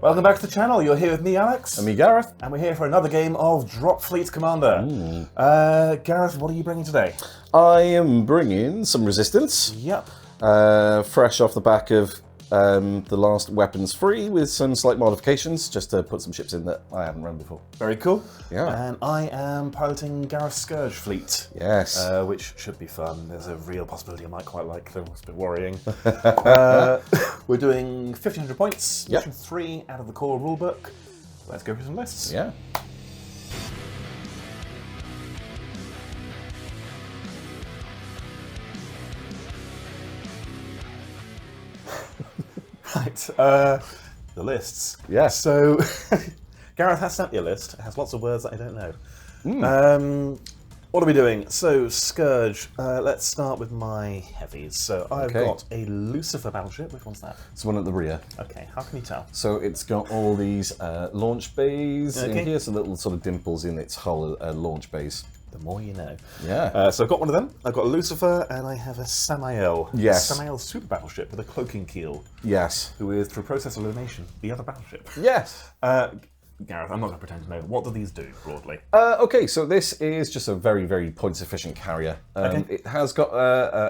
Welcome back to the channel. You're here with me, Alex. And me, Gareth. And we're here for another game of Dropfleet Commander. Gareth, what are you bringing today? I am bringing some resistance. Yep. Fresh off the back of the last Weapons Free with some slight modifications, just to put some ships in that I haven't run before. Very cool. Yeah. And I am piloting Gareth's Scourge fleet. Yes. Which should be fun. There's a real possibility I might quite like them. It's a bit worrying. We're doing 1,500 points. Yep. Mission 3 out of the core rulebook. Let's go through some lists. Yeah. Right, the lists. Yeah. So, Gareth has sent me a list. It has lots of words that I don't know. What are we doing? So, Scourge, let's start with my heavies. So, I've got a Lucifer battleship. Which one's that? It's one at the rear. Okay, how can you tell? So it's got all these launch bays in here, so little sort of dimples in its hull launch bays. The more you know. Yeah. So I've got one of them. I've got a Lucifer, and I have a Samael. Yes. A Samael super battleship with a cloaking keel. Yes. Who is, through process of elimination, the other battleship. Yes. Gareth, I'm not going to pretend to know. What do these do, broadly? Okay, so this is just a very, very points-efficient carrier. It has got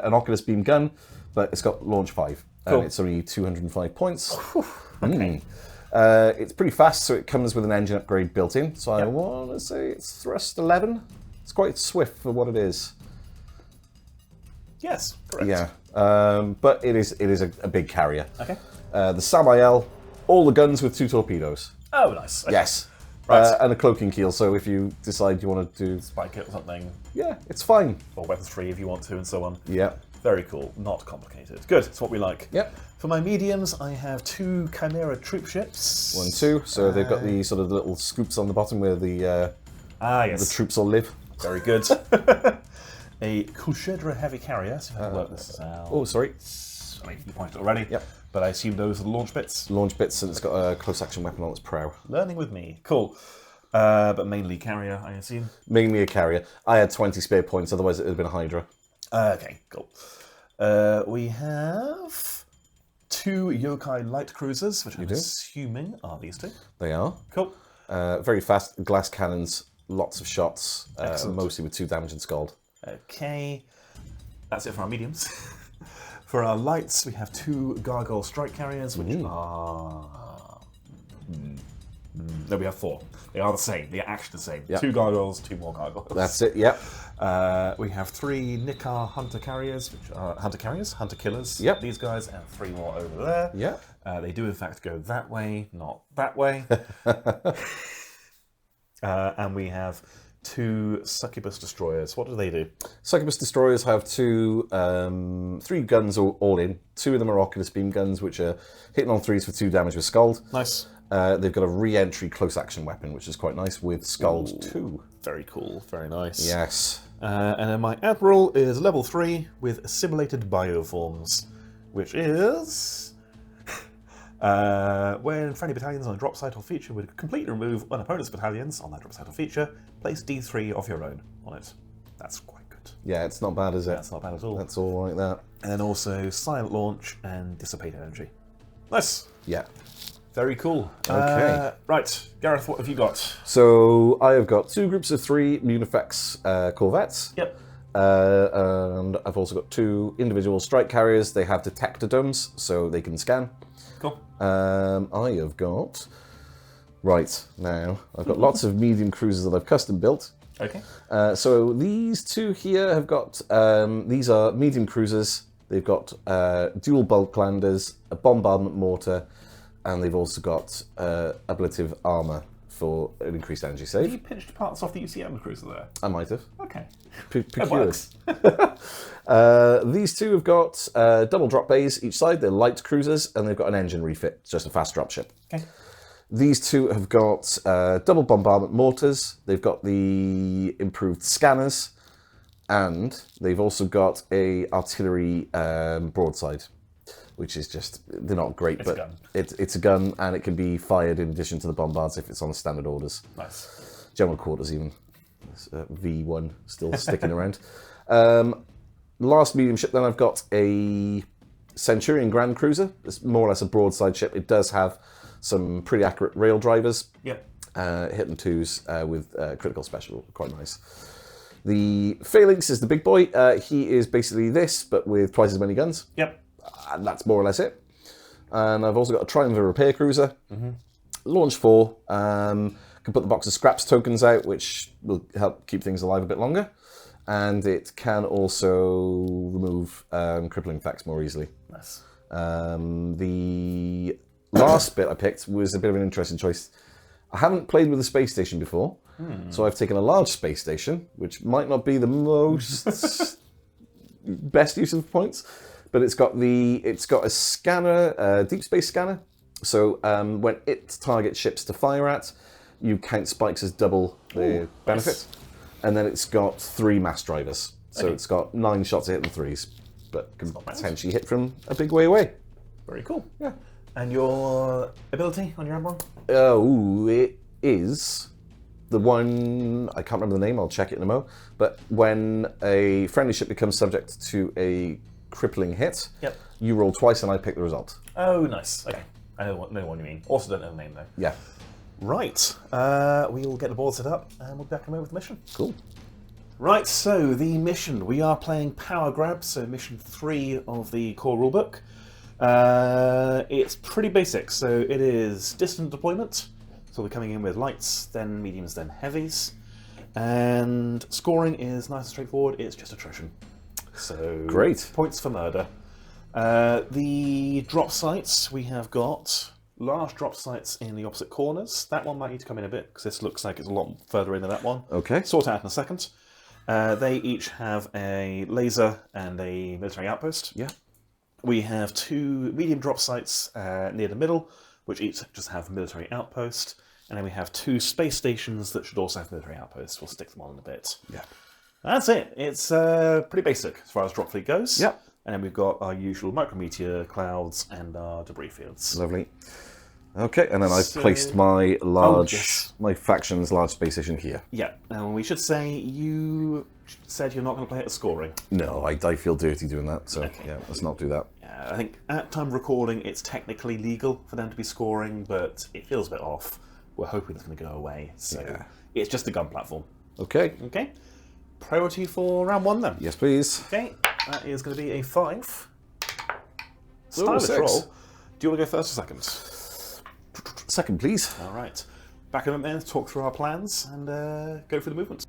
an Oculus beam gun, but it's got launch 5. Cool. And it's only 205 points. Okay. It's pretty fast, so it comes with an engine upgrade built in. So I want to say it's thrust 11. It's quite swift for what it is. Yes, correct. Yeah, but it is a big carrier. Okay. The Samael, all the guns with 2 torpedoes. Oh, nice. Okay. Yes. Right. And a cloaking keel, so if you decide you want to do... Spike it or something. Yeah, it's fine. Or Weapons Free if you want to, and so on. Yeah. Very cool. Not complicated. Good. It's what we like. Yep. For my mediums, I have 2 Chimera troop ships. 1, 2. So they've got the sort of little scoops on the bottom where the yes. the troops all live. Very good. A Kushedra heavy carrier. So if I can work this out. Oh, sorry. I mean, you pointed already. Yep. But I assume those are the launch bits. Launch bits, and it's got a close action weapon on its prow. Learning with me. Cool. But mainly carrier, I assume. Mainly a carrier. I had 20 spare points, otherwise it would have been a Hydra. Okay, cool. We have 2 Yokai light cruisers, which I'm assuming are these 2. They are. Cool. Very fast glass cannons, lots of shots, mostly with 2 damage and scald. Okay. That's it for our mediums. For our lights, we have 2 Gargoyle strike carriers, which are... No, we have 4. They are the same. They are actually the same. Yep. 2 Gargoyles, 2 more Gargoyles. That's it, yep. We have 3 Nikar Hunter carriers, which are Hunter Killers. Yep. These guys, and 3 more over there. Yep. They do, in fact, go that way, not that way. And we have 2 Succubus Destroyers. What do they do? Succubus Destroyers have 3 guns all in. 2 of them are Oculus beam guns, which are hitting on 3s for 2 damage with Scald. Nice. They've got a re-entry close action weapon, which is quite nice, with Scald 2. Very cool. Very nice. Yes. And then my Admiral is level 3 with Assimilated Bioforms, which is... when friendly battalions on a drop site or feature would completely remove an opponent's battalions on that drop site or feature, place D3 of your own on it. That's quite good. Yeah, it's not bad, is it? That's not bad at all. That's all like that. And then also Silent Launch and Dissipate Energy. Nice. Yeah. Very cool. Okay. Right, Gareth, what have you got? So I have got 2 groups of 3 Munifex Corvettes. Yep. And I've also got 2 individual strike carriers. They have detector domes, so they can scan. Cool. I have got... Right, now, I've got lots of medium cruisers that I've custom built. Okay. So these 2 here have got... these are medium cruisers. They've got dual bulk landers, a bombardment mortar, and they've also got ablative armor for an increased energy save. Have you pinched parts off the UCM cruiser there? I might have. Okay. It works. These 2 have got double drop bays each side. They're light cruisers, and they've got an engine refit, just a fast drop ship. Okay. These 2 have got double bombardment mortars. They've got the improved scanners, and they've also got a artillery broadside, which is just, they're not great, but it's a gun, and it can be fired in addition to the bombards if it's on standard orders. Nice. General quarters even. V1 still sticking around. Last medium ship, then I've got a Centurion Grand Cruiser. It's more or less a broadside ship. It does have some pretty accurate rail drivers. Yep. Hit and twos with critical special, quite nice. The Phalanx is the big boy. He is basically this, but with twice as many guns. Yep. And that's more or less it. And I've also got a Triumph repair cruiser. Launch 4. Can put the box of scraps tokens out, which will help keep things alive a bit longer. And it can also remove crippling effects more easily. Nice. The last bit I picked was a bit of an interesting choice. I haven't played with a space station before, so I've taken a large space station, which might not be the most best use of points, but it's got a scanner, a deep space scanner. So when it targets ships to fire at, you count spikes as double the benefit. Nice. And then it's got 3 mass drivers. So it's got 9 shots to hit and 3s, but can potentially hit from a big way away. Very cool. Yeah. And your ability on your Admiral? Oh, it is the one, I can't remember the name, I'll check it in a mo. But when a friendly ship becomes subject to a crippling hit, you roll twice and I pick the result. Oh, nice. Okay. I know what you mean. Also don't know the name though. Yeah. Right. We will get the board set up and we'll be back in a moment with the mission. Cool. Right, so the mission. We are playing Power Grab, so mission 3 of the core rulebook. It's pretty basic, so it is distant deployment. So we're coming in with lights, then mediums, then heavies. And scoring is nice and straightforward, it's just attrition. So great. Points for murder. The drop sites, we have got large drop sites in the opposite corners. That one might need to come in a bit, because this looks like it's a lot further in than that one. Okay. Sort out in a second. They each have a laser and a military outpost. Yeah. We have 2 medium drop sites near the middle, which each just have military outpost. And then we have 2 space stations that should also have military outposts. We'll stick them on in a bit. Yeah. That's it. It's pretty basic as far as Dropfleet goes. Yep. And then we've got our usual micrometeor clouds and our debris fields. Lovely. Okay, and then I've placed my my faction's large space station here. Yeah, and we should say you said you're not going to play it as scoring. No, I feel dirty doing that, so yeah, let's not do that. Yeah, I think at time of recording it's technically legal for them to be scoring, but it feels a bit off. We're hoping it's going to go away, so it's just a gun platform. Okay. Okay. Priority for round 1 then. Yes, please. Okay, that is going to be a 5. Stylish roll. Do you want to go first or second? Second, please. All right. Back in a minute, talk through our plans and go through the movements.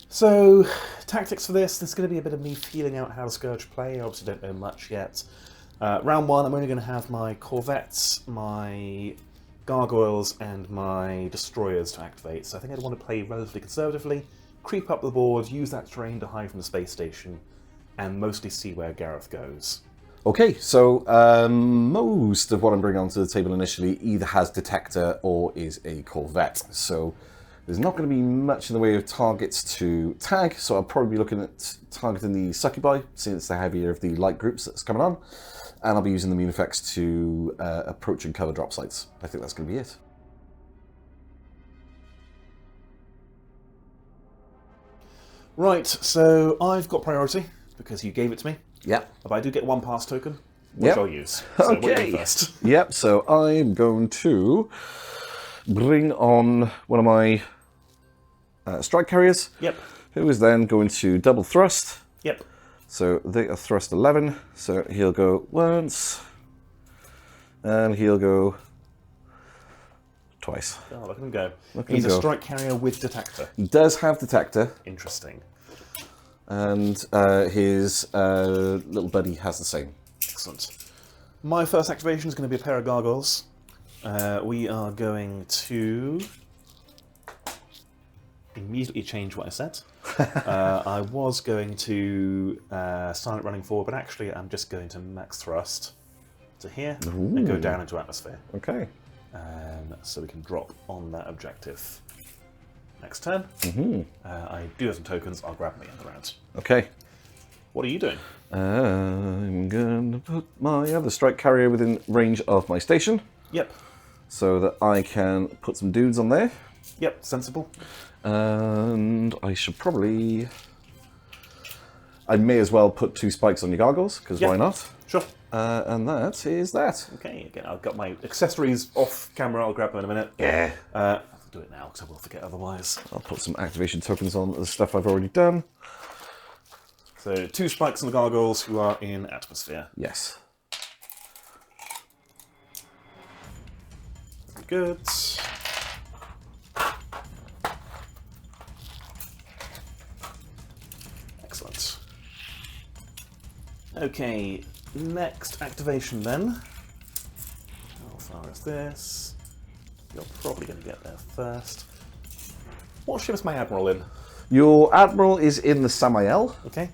So, tactics for this. There's going to be a bit of me feeling out how to Scourge play. I obviously don't know much yet. Round 1, I'm only going to have my corvettes, my gargoyles, and my destroyers to activate. So I think I'd want to play relatively conservatively, creep up the board, use that terrain to hide from the space station, and mostly see where Gareth goes. Okay, so most of what I'm bringing onto the table initially either has detector or is a corvette. So there's not going to be much in the way of targets to tag, so I'll probably be looking at targeting the succubi, since the heavier of the light groups that's coming on, and I'll be using the immune effects to approach and cover drop sites. I think that's going to be it. Right, so I've got priority, because you gave it to me. Yeah. But I do get 1 pass token, which I'll use. So okay. What are you doing first? Yep, so I'm going to bring on one of my strike carriers. Yep. Who is then going to double thrust. Yep. So they are thrust 11, so he'll go once, and he'll go twice. Oh, look at him go. He's a strike carrier with detector. He does have detector. Interesting. And his little buddy has the same. Excellent. My first activation is going to be a pair of gargoyles. We are going to immediately change what I said. I was going to silent running forward, but actually I'm just going to max thrust to here and go down into atmosphere. Okay. So we can drop on that objective. Next turn. I do have some tokens. I'll grab me in the round. Okay. What are you doing? I'm going to put my other strike carrier within range of my station. Yep. So that I can put some dudes on there. Yep, sensible. And I should probably I may as well put 2 spikes on your gargoyles, because why not? Sure. And that is that. Okay, again, I've got my accessories off camera. I'll grab them in a minute. Yeah. I'll do it now, because I will forget otherwise. I'll put some activation tokens on the stuff I've already done. So 2 spikes on the gargoyles who are in atmosphere. Yes. Very good. Excellent. Okay, next activation then. How far is this? You're probably going to get there first. What ship is my Admiral in? Your Admiral is in the Samael. Okay.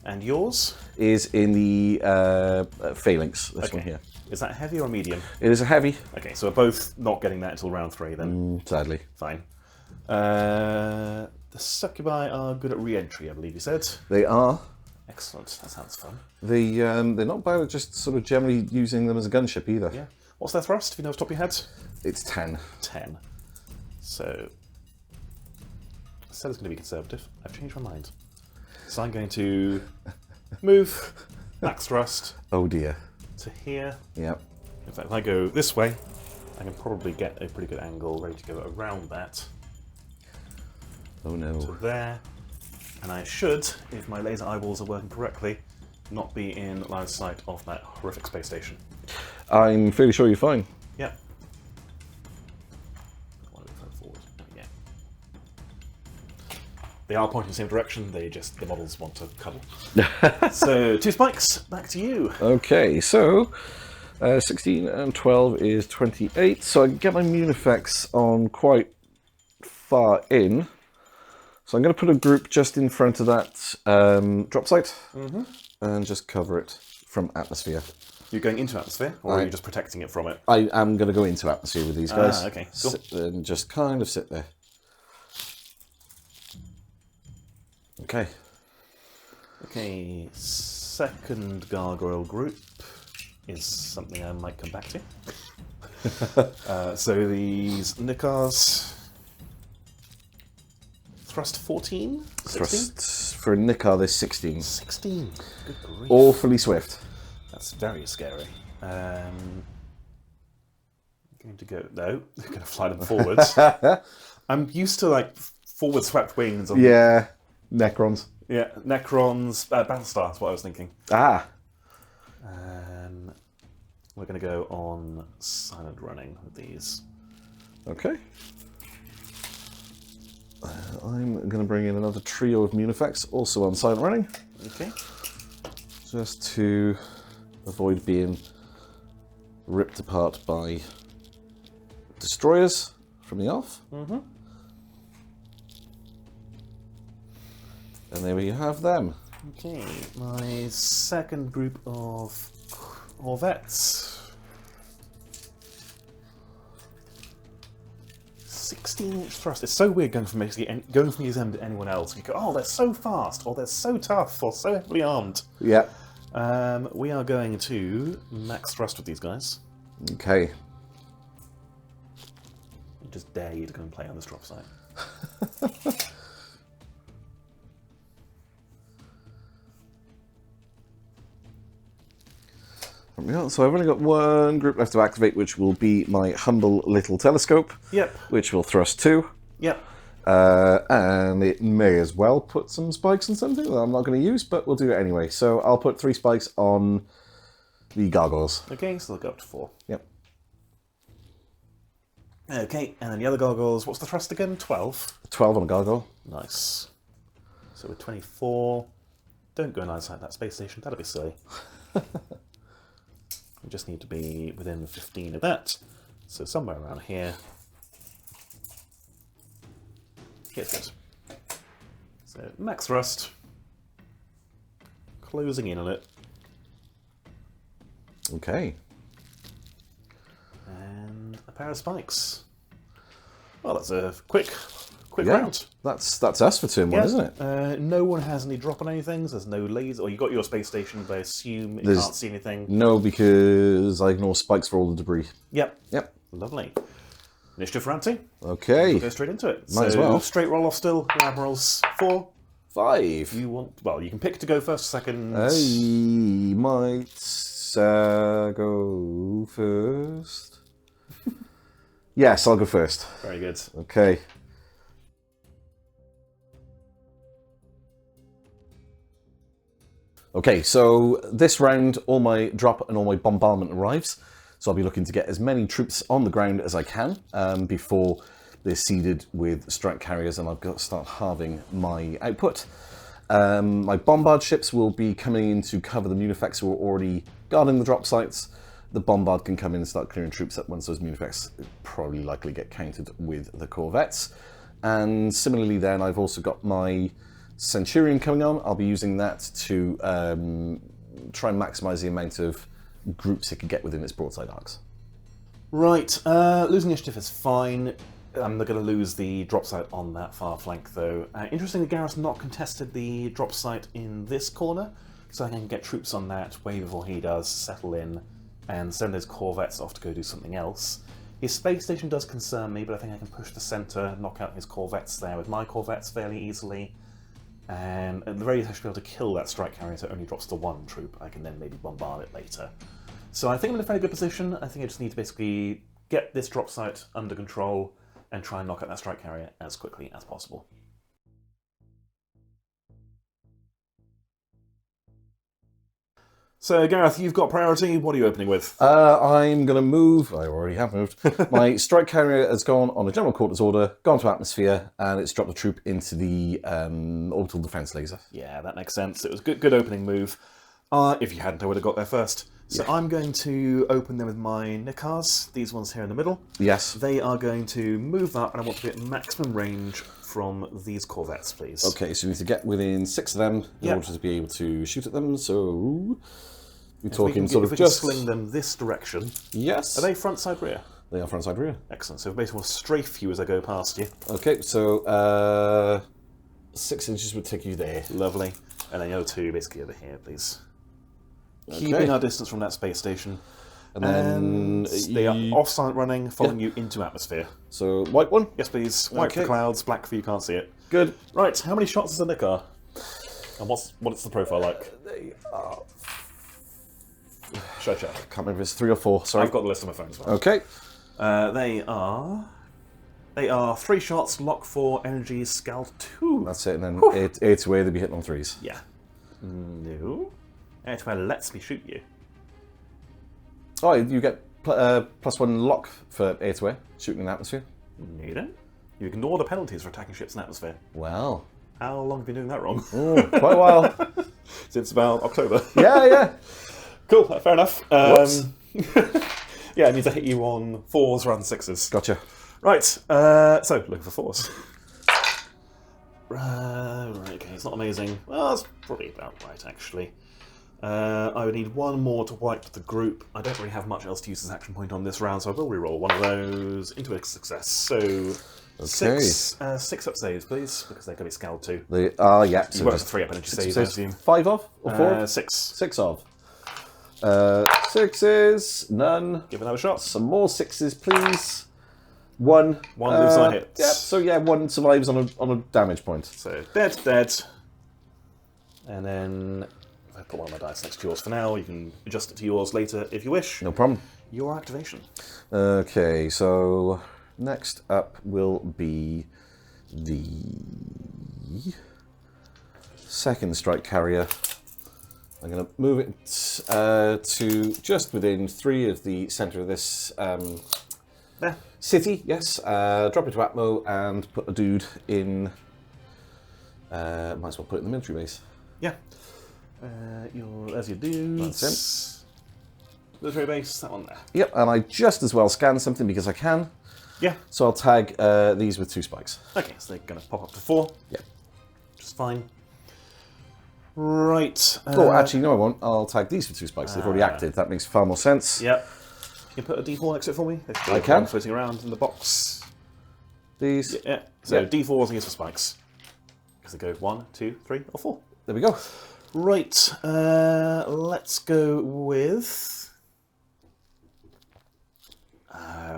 And yours? Is in the Phalanx, this one here. Is that heavy or medium? It is a heavy. Okay, so we're both not getting that until round 3 then. Sadly. Fine. The Succubi are good at re-entry, I believe you said. They are. Excellent, that sounds fun. They're not bad at just sort of generally using them as a gunship either. Yeah. What's their thrust, if you know off the top of your head? It's 10. 10. So, I said it's going to be conservative. I've changed my mind. So I'm going to move max thrust Oh dear. to here. Yep. In fact, if I go this way, I can probably get a pretty good angle ready to go around that. Oh no. To there. And I should, if my laser eyeballs are working correctly, not be in line of sight of that horrific space station. I'm fairly sure you're fine. Yep. Why don't we go forward? Yeah. They are pointing the same direction, the models want to cuddle. So, 2 spikes, back to you. Okay, so 16 and 12 is 28. So I can get my immune effects on quite far in. So I'm going to put a group just in front of that drop site and just cover it from atmosphere. You're going into atmosphere, or are you just protecting it from it? I am going to go into atmosphere with these guys. Ah, okay, cool. Sit there and just kind of sit there. Okay. Okay, second gargoyle group is something I might come back to. So these Nikars, thrust 14? 16? Thrust for Nikar, there's 16. 16, good grief. Awfully swift. That's very scary. I'm going to go, no, I'm going to fly them forwards. I'm used to like forward swept wings. On, Yeah, Necrons. Yeah, Necrons, Battlestar is what I was thinking. Ah. We're going to go on silent running with these. Okay. I'm going to bring in another trio of immune effects, also on silent running. Okay. Just to avoid being ripped apart by destroyers from the off. And there we have them. Okay, my second group of Corvettes. 16-inch thrust. It's so weird going from museum to anyone else. You go, oh, they're so fast, or they're so tough, or so heavily armed. Yeah. We are going to max thrust with these guys. Okay. I just dare you to go and play on this drop site. So I've only got one group left to activate, which will be my humble little telescope. Yep. Which will thrust 2. Yep. And it may as well put some spikes on something that I'm not going to use, but we'll do it anyway. So I'll put 3 spikes on the gargoyles. Okay, so they'll go up to 4. Yep. Okay, and then the other gargoyles, what's the thrust again? 12? 12 on a gargoyle. Nice. So we're 24. Don't go inside that space station, that'll be silly. We just need to be within 15 of that. So somewhere around here. Here's good. So max thrust. Closing in on it. Okay. And a pair of spikes. Well, that's a quick round. That's us for turn 1, isn't it? No one has any drop on anything. So there's no laser. Or you got your space station, but I assume you can't see anything. No, because I ignore spikes for all the debris. Yep. Yep. Lovely. Initiative for round 2. Okay. We'll go straight into it. Might as well. Straight roll off still. The Admiral's 4. 5. You want? Well, you can pick to go first, second. I might go first. Yes, I'll go first. Very good. Okay. Okay, so this round, all my drop and all my bombardment arrives. So I'll be looking to get as many troops on the ground as I can before they're seeded with strike carriers, and I've got to start halving my output. My bombard ships will be coming in to cover the Munifex who are already guarding the drop sites. The bombard can come in and start clearing troops up once those Munifex probably likely get countered with the corvettes. And similarly then, I've also got my Centurion coming on. I'll be using that to try and maximise the amount of groups it can get within its broadside arcs. Right, losing initiative is fine. They're going to lose the drop site on that far flank, though. Interestingly, Gareth's not contested the drop site in this corner, so I can get troops on that way before he does, settle in, and send his corvettes off to go do something else. His space station does concern me, but I think I can push the centre, knock out his corvettes there with my corvettes fairly easily, and at the very least I should be able to kill that strike carrier so it only drops to 1 troop. I can then maybe bombard it later. So I think I'm in a fairly good position. I think I just need to basically get this drop site under control and try and knock out that strike carrier as quickly as possible. So, Gareth, you've got priority. What are you opening with? I'm going to move. I already have moved. My strike carrier has gone on a general quarters order, gone to atmosphere, and it's dropped a troop into the orbital defense laser. Yeah, that makes sense. It was a good opening move. If you hadn't, I would have got there first. So yeah. I'm going to open them with my Nikars, these ones here in the middle. Yes. They are going to move up, and I want to be at maximum range from these corvettes, please. Okay, so you need to get within 6 of them in order to be able to shoot at them. So we're talking sort of just sling them this direction. Yes. Are they front, side, rear? They are front, side, rear. Excellent. So basically, we'll strafe you as I go past you. Okay, so 6 inches would take you there. Lovely. And then the other 2 basically over here, please. Okay. Keeping our distance from that space station. And then they are off-silent running, following you into atmosphere. So white one? Yes, please. White for the clouds, black for you can't see it. Good. Right, how many shots is a Nikar? And what's the profile like? They are... Should I check? Can't remember if it's 3 or 4. Sorry. I've got the list on my phone as well. Okay. They are 3 shots, lock 4, energy, scald 2. That's it, and then 8 away, they'll be hitting on 3s. Yeah. No. 8 away lets me shoot you. Oh, you get +1 lock for 8 away, shooting in atmosphere. No, you don't. You ignore the penalties for attacking ships in atmosphere. Well. How long have you been doing that wrong? Oh, quite a while. Since about October. Yeah. Cool, fair enough. Yeah, I need to hit you on 4s rather than 6s. Gotcha. Right, so looking for 4s. Right, okay, it's not amazing. Well, that's probably about right, actually. I would need 1 more to wipe the group. I don't really have much else to use as action point on this round, so I will reroll 1 of those into a success. So, 6 up saves, please, because they're going to be scaled too. They are, yeah. So just 3 up energy saves, I assume. 5 of? Or 4? 6. 6 of. 6s, none. Give another shot. Some more 6s, please. 1. 1 moves on hits. Yep, so yeah, 1 survives on a damage point. So, dead. And then, if I put 1 of my dice next to yours for now, you can adjust it to yours later if you wish. No problem. Your activation. Okay, so next up will be the 2nd strike carrier. I'm going to move it to just within 3 of the centre of this city, yes. Drop it to Atmo and put a dude in... might as well put it in the military base. Yeah. There's your dudes. That's Military base, that one there. Yep, and I just as well scan something because I can. Yeah. So I'll tag these with 2 spikes. Okay, so they're going to pop up to 4. Yeah. Which is fine. Right. Oh, actually, no, I won't. I'll tag these with 2 spikes. They've already acted. That makes far more sense. Yep. Can you put a D4 next to it for me? I can. Floating around in the box. These. Yeah. So D4s are used for spikes. Because they go 1, 2, 3, or 4. There we go. Right. Let's go with...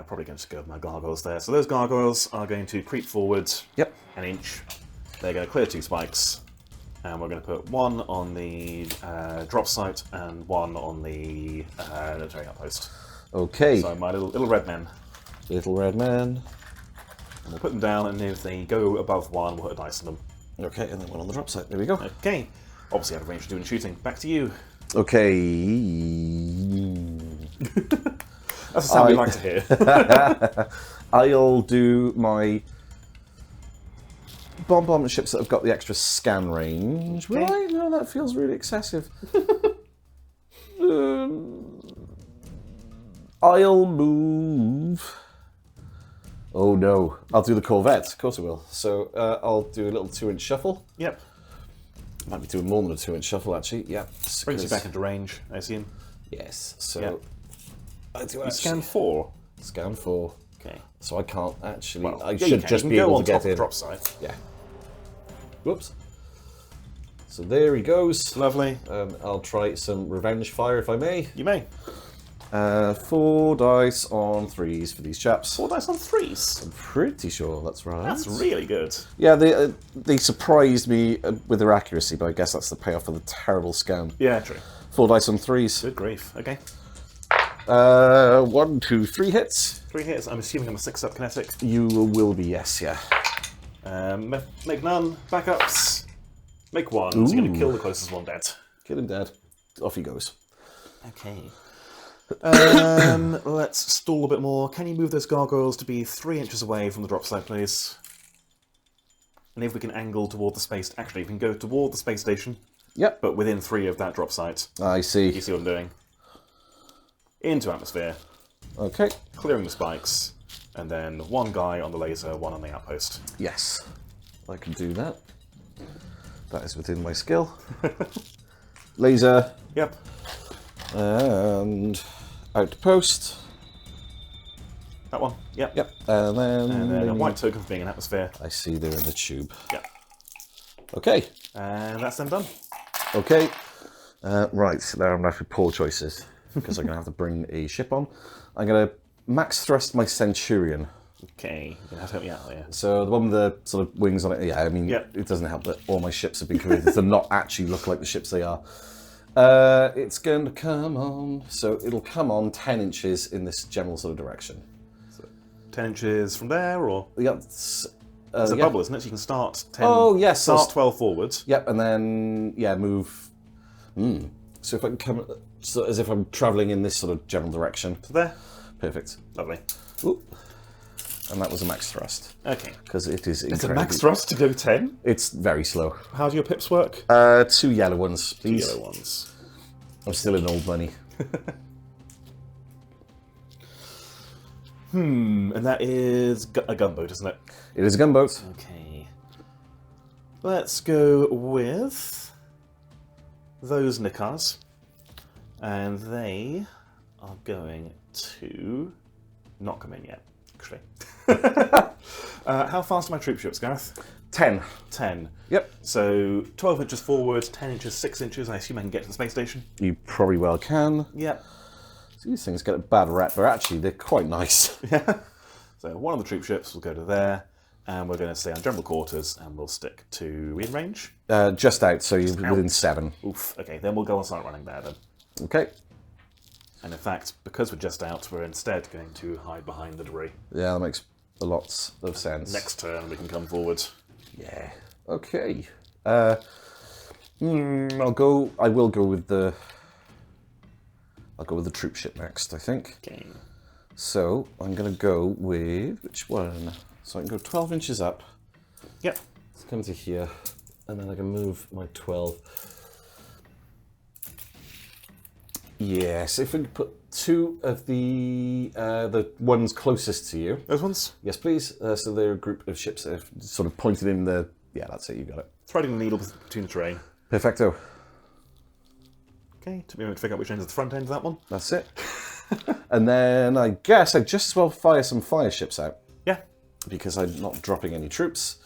probably going to go with my gargoyles there. So those gargoyles are going to creep forward an inch. They're going to clear 2 spikes. And we're going to put one on the drop site and one on the military outpost. Okay. So my little red men. Little red man. And we'll put them down, and if they go above one, we'll put a dice on them. Okay, and then one on the drop site. There we go. Okay. Obviously, I have a range to do in shooting. Back to you. Okay. That's the sound we like to hear. I'll do my bombardment ships that have got the extra scan range. Okay. Right? No, that feels really excessive. I'll move. Oh no, I'll do the Corvette. Of course I will. So I'll do a little 2-inch shuffle. Yep. Might be doing more than a 2-inch shuffle actually. Yeah. Brings you back into range, I assume. Yes. So Yep. I do You actually scan 4. scan 4. Okay. So I can't actually. Well, I yeah, should just be able to get in. Drop site. Yeah. Whoops. So there he goes. Lovely. I'll try some revenge fire if I may. You may. 4 dice on 3s for these chaps. 4 dice on 3s. I'm pretty sure that's right. That's really good. Yeah, they surprised me with their accuracy, but I guess that's the payoff for the terrible scan. Yeah, true. 4 dice on 3s. Good grief. Okay. 1, 2, 3 hits. 3 hits. I'm assuming I'm a 6-up kinetic. You will be, yes, yeah. Make none. Backups. Make 1. So you're going to kill the closest one dead. Kill him dead. Off he goes. Okay. Let's stall a bit more. Can you move those gargoyles to be 3 inches away from the drop site, please? And if we can angle toward the space... Actually, we can go toward the space station, Yep. but within 3 of that drop site. I see. You see what I'm doing? Into atmosphere, Okay. clearing the spikes, and then 1 guy on the laser, 1 on the outpost. Yes. I can do that. That is within my skill. Laser. Yep. And outpost. That one. Yep. Yep. And then A white token for being in atmosphere. I see they're in the tube. Yep. Okay. And that's them done. Okay. Right. So there I'm left with poor choices because I'm going to have to bring a ship on. I'm going to max thrust my Centurion. Okay. You're going to have to help me out here. So the one with the sort of wings on it. Yeah. I mean, Yep. it doesn't help that all my ships have been converted to not actually look like the ships they are. It's going to come on. So it'll come on 10 inches in this general sort of direction. 10 inches from there, or? Yep. It's a yeah. bubble, isn't it? So you can start 10. Oh, yes. Start 12 forwards. Yep, and then, yeah, move. So if I can come, so as if I'm travelling in this sort of general direction. To there. Perfect. Lovely. Ooh. And that was a max thrust. Okay. Because it is It's a incredibly... max thrust to go 10? It's very slow. How do your pips work? 2 yellow ones, please. Yellow ones. I'm still in old money. And that is a gunboat, isn't it? It is a gunboat. Okay. Let's go with those Nickars. And they are going to not come in yet, actually. How fast are my troop ships, Gareth? 10. 10. Yep. So 12 inches forward, 10 inches, 6 inches. I assume I can get to the space station. You probably well can. Yep. So these things get a bad rep, but actually they're quite nice. Yeah. So one of the troop ships will go to there, and we're going to stay on general quarters, and we'll stick to in range. Just out, so you're within 7. Oof. Okay, then we'll go and start running there then. Okay. And in fact, because we're just out, we're instead going to hide behind the debris. Yeah, that makes a lot of sense. Next turn, we can come forward. Yeah. Okay. I will go with the troop ship next, I think. Okay. So I'm going to go with which one? So I can go 12 inches up. Yep. Let's come to here, and then I can move my 12. Yes, if we could put 2 of the ones closest to you. Those ones? Yes, please. So they're a group of ships that have sort of pointed in the... Yeah, that's it, you got it. Threading the needle between the terrain. Perfecto. Okay, took me a moment to figure out which end is the front end of that one. That's it. And then I guess I'd just as well fire some fire ships out. Yeah. Because I'm not dropping any troops.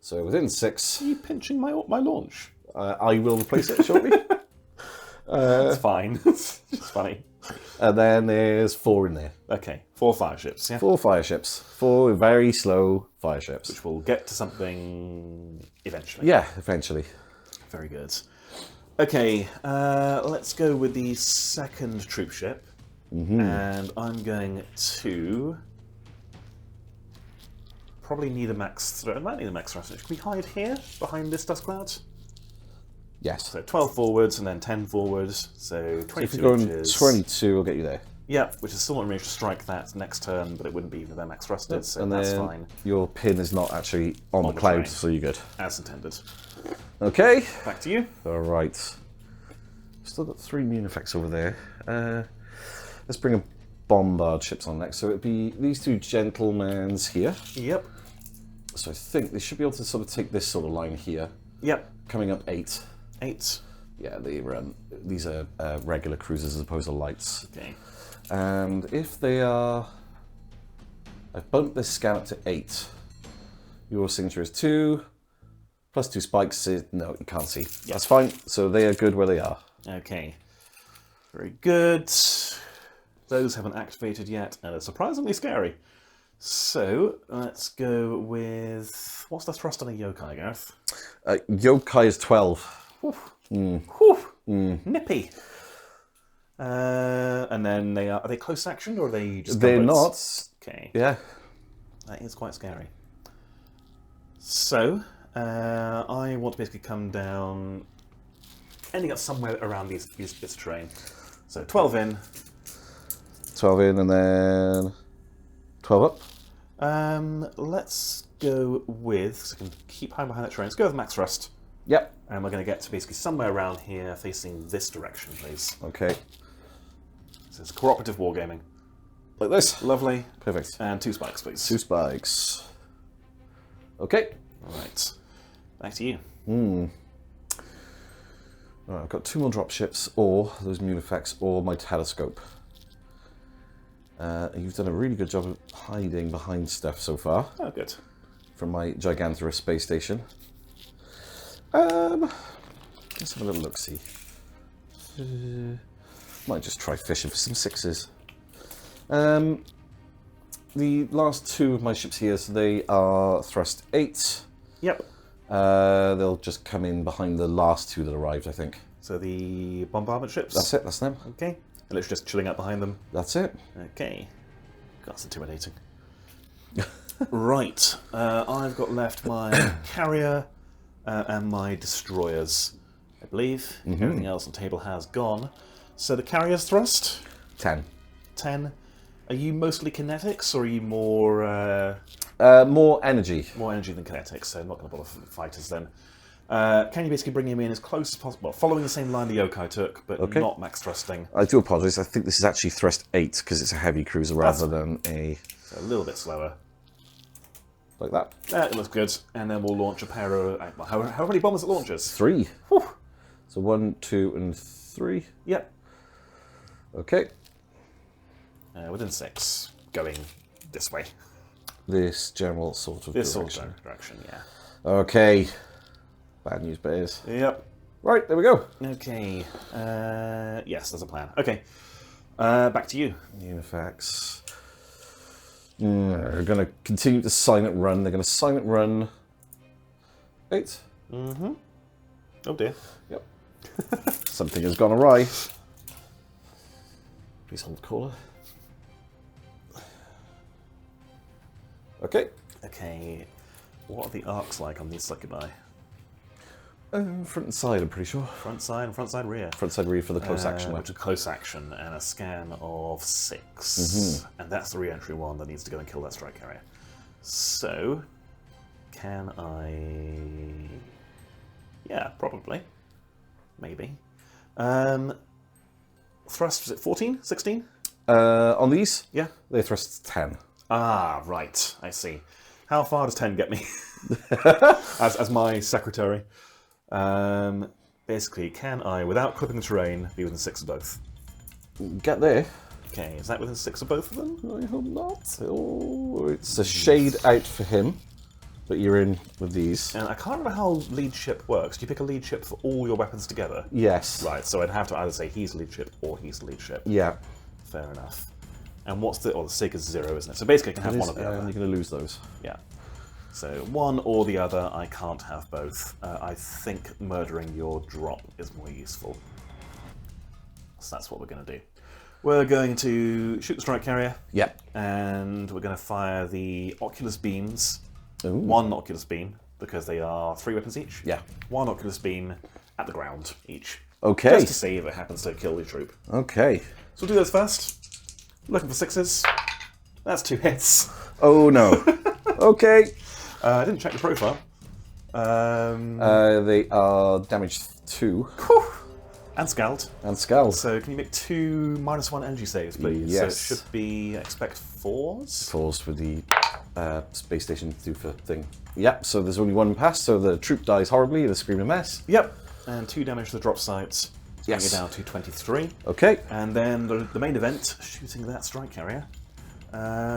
So within 6... Are you pinching my launch? I will replace it shortly. It's fine. It's just funny. And then there's 4 in there. Okay, 4 fire ships, yeah? 4 fire ships. 4 very slow fire ships. Which will get to something eventually. Yeah, eventually. Very good. Okay, let's go with the second troop ship. And I'm going to probably need a max thrust. I might need a max thrust. Can we hide here behind this dust cloud? Yes. So 12 forwards and then 10 forwards. So 22 if you're going inches. 22, we'll get you there. Yeah, which is still not range to strike that next turn, but it wouldn't be even if they're max thrusted, so and that's then fine. your pin is not actually on the cloud, terrain. so you're good. As intended. Okay. Back to you. All right. Still got 3 immune effects over there. Let's bring a bombard ships on next. So it'd be these 2 gentlemans here. Yep. So I think they should be able to sort of take this sort of line here. Yep. Coming up 8. 8. Yeah, these are regular cruisers as opposed to lights. Okay. And if they are... I've bumped this scan up to 8. Your signature is 2. Plus 2 spikes. No, you can't see. Yep. That's fine. So they are good where they are. Okay. Very good. Those haven't activated yet, and are surprisingly scary. So, let's go with... What's the thrust on a yokai, Gareth? Yokai is 12. Nippy. And then are they close action, or are they just... They're numbers? not. Okay. Yeah. That is quite scary. So, I want to basically come down, ending up somewhere around this terrain. So 12 in. 12 in and then 12 up. Let's go with, so I can keep high behind that terrain. Let's go with max thrust. Yep. And we're going to get to basically somewhere around here, facing this direction, please. Okay. So it's cooperative wargaming. Like this. Lovely. Perfect. And 2 spikes, please. 2 spikes. Okay. All right. Back to you. Right, I've got 2 more drop ships, or those immune effects, or my telescope. You've done a really good job of hiding behind stuff so far. Oh, good. From my Gigantorous space station. Let's have a little look-see. Might just try fishing for some 6s. The last 2 of my ships here, so they are thrust 8. Yep. They'll just come in behind the last 2 that arrived, I think. So the bombardment ships? That's it, that's them. Okay. And it's just chilling out behind them? That's it. Okay. That's intimidating. Right. I've got left my carrier and my destroyers, I believe. Everything else on the table has gone. So the carrier's thrust? 10. 10. Are you mostly kinetics, or are you more... more energy. More energy than kinetics, so I'm not going to bother fighters then. Can you basically bring him in as close as possible? Following the same line the yokai took, but not max thrusting. I do apologise, I think this is actually thrust 8, because it's a heavy cruiser rather than a... So a little bit slower. Like that. It looks good. And then we'll launch a pair of... How many bombers it launches? 3. Whew. So 1, 2, and 3. Yep. Okay. Within 6. Going this way. This general sort of This direction. sort of direction, yeah. Okay. Bad news bears. Yep. Right, there we go. Okay. Yes, there's a plan. Okay. Back to you. Unifax. They're going to continue to silent run. They're going to silent run 8. Mm-hmm. Oh dear. Yep. Something has gone awry. Please hold caller. Okay. Okay. What are the arcs like on these succubi? Front and side, I'm pretty sure. Front side, rear. Front side rear for the close action Which is close action and a scan of 6. And that's the re-entry one that needs to go and kill that strike carrier. So, can I... Yeah, probably. Maybe. Thrust, was it 14? 16? On these? Yeah. They thrust 10. Ah, right. I see. How far does 10 get me? as my secretary. Basically, can I, without clipping the terrain, be within 6 of both? Get there. Okay, is that within 6 of both of them? I hope not. Oh, it's a shade out for him, but you're in with these. And I can't remember how lead ship works. Do you pick a lead ship for all your weapons together? Yes. Right, so I'd have to either say he's the lead ship or he's the lead ship. Yeah. Fair enough. And what's the... Oh, the sig is 0, isn't it? So basically I can have one of the other. You're going to lose those. Yeah. So one or the other, I can't have both. I think murdering your drop is more useful. So that's what we're going to do. We're going to shoot the strike carrier. Yep. And we're going to fire the Oculus beams. Ooh. One Oculus beam, because they are 3 weapons each. Yeah. One Oculus beam at the ground each. Okay. Just to see if it happens to kill your troop. Okay. So we'll do those first. Looking for 6s. That's 2 hits. Oh no. Okay. I didn't check the profile. They are damage 2. Whew. And scald. And scald. So can you make 2 -1 energy saves, please? Yes. So it should be, expect 4s. 4s for the space station doofer thing. Yep, so there's only 1 pass, so the troop dies horribly in a screaming mess. Yep. And 2 damage to the drop sites. Bring Yes. it down to 23. Okay. And then the main event, shooting that strike carrier.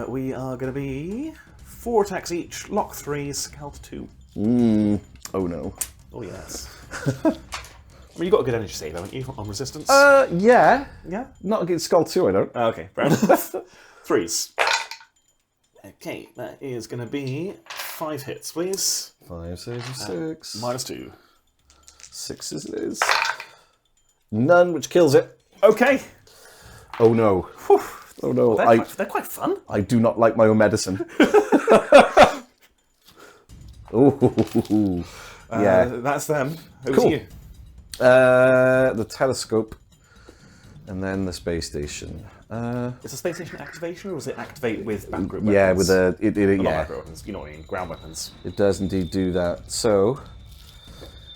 We are going to be 4 attacks each, lock 3, scald 2. Oh no. Oh yes. I mean, you've got a good energy save, haven't you, on resistance? Yeah. Yeah? Not against Skull 2, I don't. Okay, fair enough. 3s. Okay, that is going to be 5 hits, please. 5 saves of 6. -2. 6s it is. None, which kills it. Okay. Oh no. Whew. Oh no. Well, they're quite fun. I do not like my own medicine. Oh, yeah. That's them. Who's Cool. you? The telescope, and then the space station. Is the space station activation, or does it activate with battle group Yeah, weapons? with a Not yeah, battle group weapons, you know what I mean, ground weapons. it does indeed do that. So,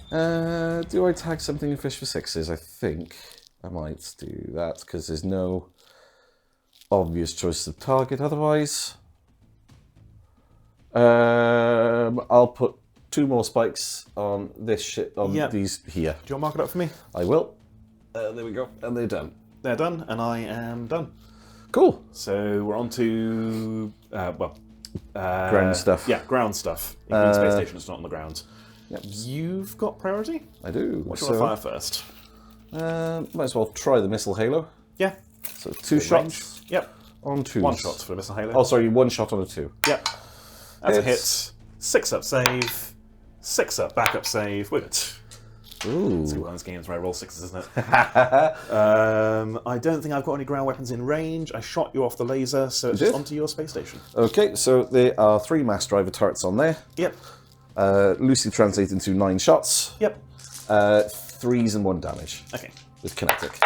do I tag something in fish for 6s? I think I might do that because there's no obvious choice of target otherwise. I'll put 2 more spikes on this shit, on these here. Do you want to mark it up for me? I will. There we go. And they're done. They're done, and I am done. Cool. So we're on to, Ground stuff. Yeah, ground stuff. Even space station is not on the ground. Yep. You've got priority? I do. What do you want to fire first? Might as well try the missile halo. Yeah. So 2 shots. Yep. On 2s. 1 shot for the missile halo. Oh, sorry, 1 shot on a 2. Yep. That's Hits. a hit. 6 up save. 6 up backup save. We're good. Ooh. It's one of those games where I roll 6s, isn't it? I don't think I've got any ground weapons in range. I shot you off the laser, so it's just onto your space station. Okay, so there are 3 mass driver turrets on there. Yep. Loosely translated into 9 shots. Yep. 3s and 1 damage. Okay. With kinetic.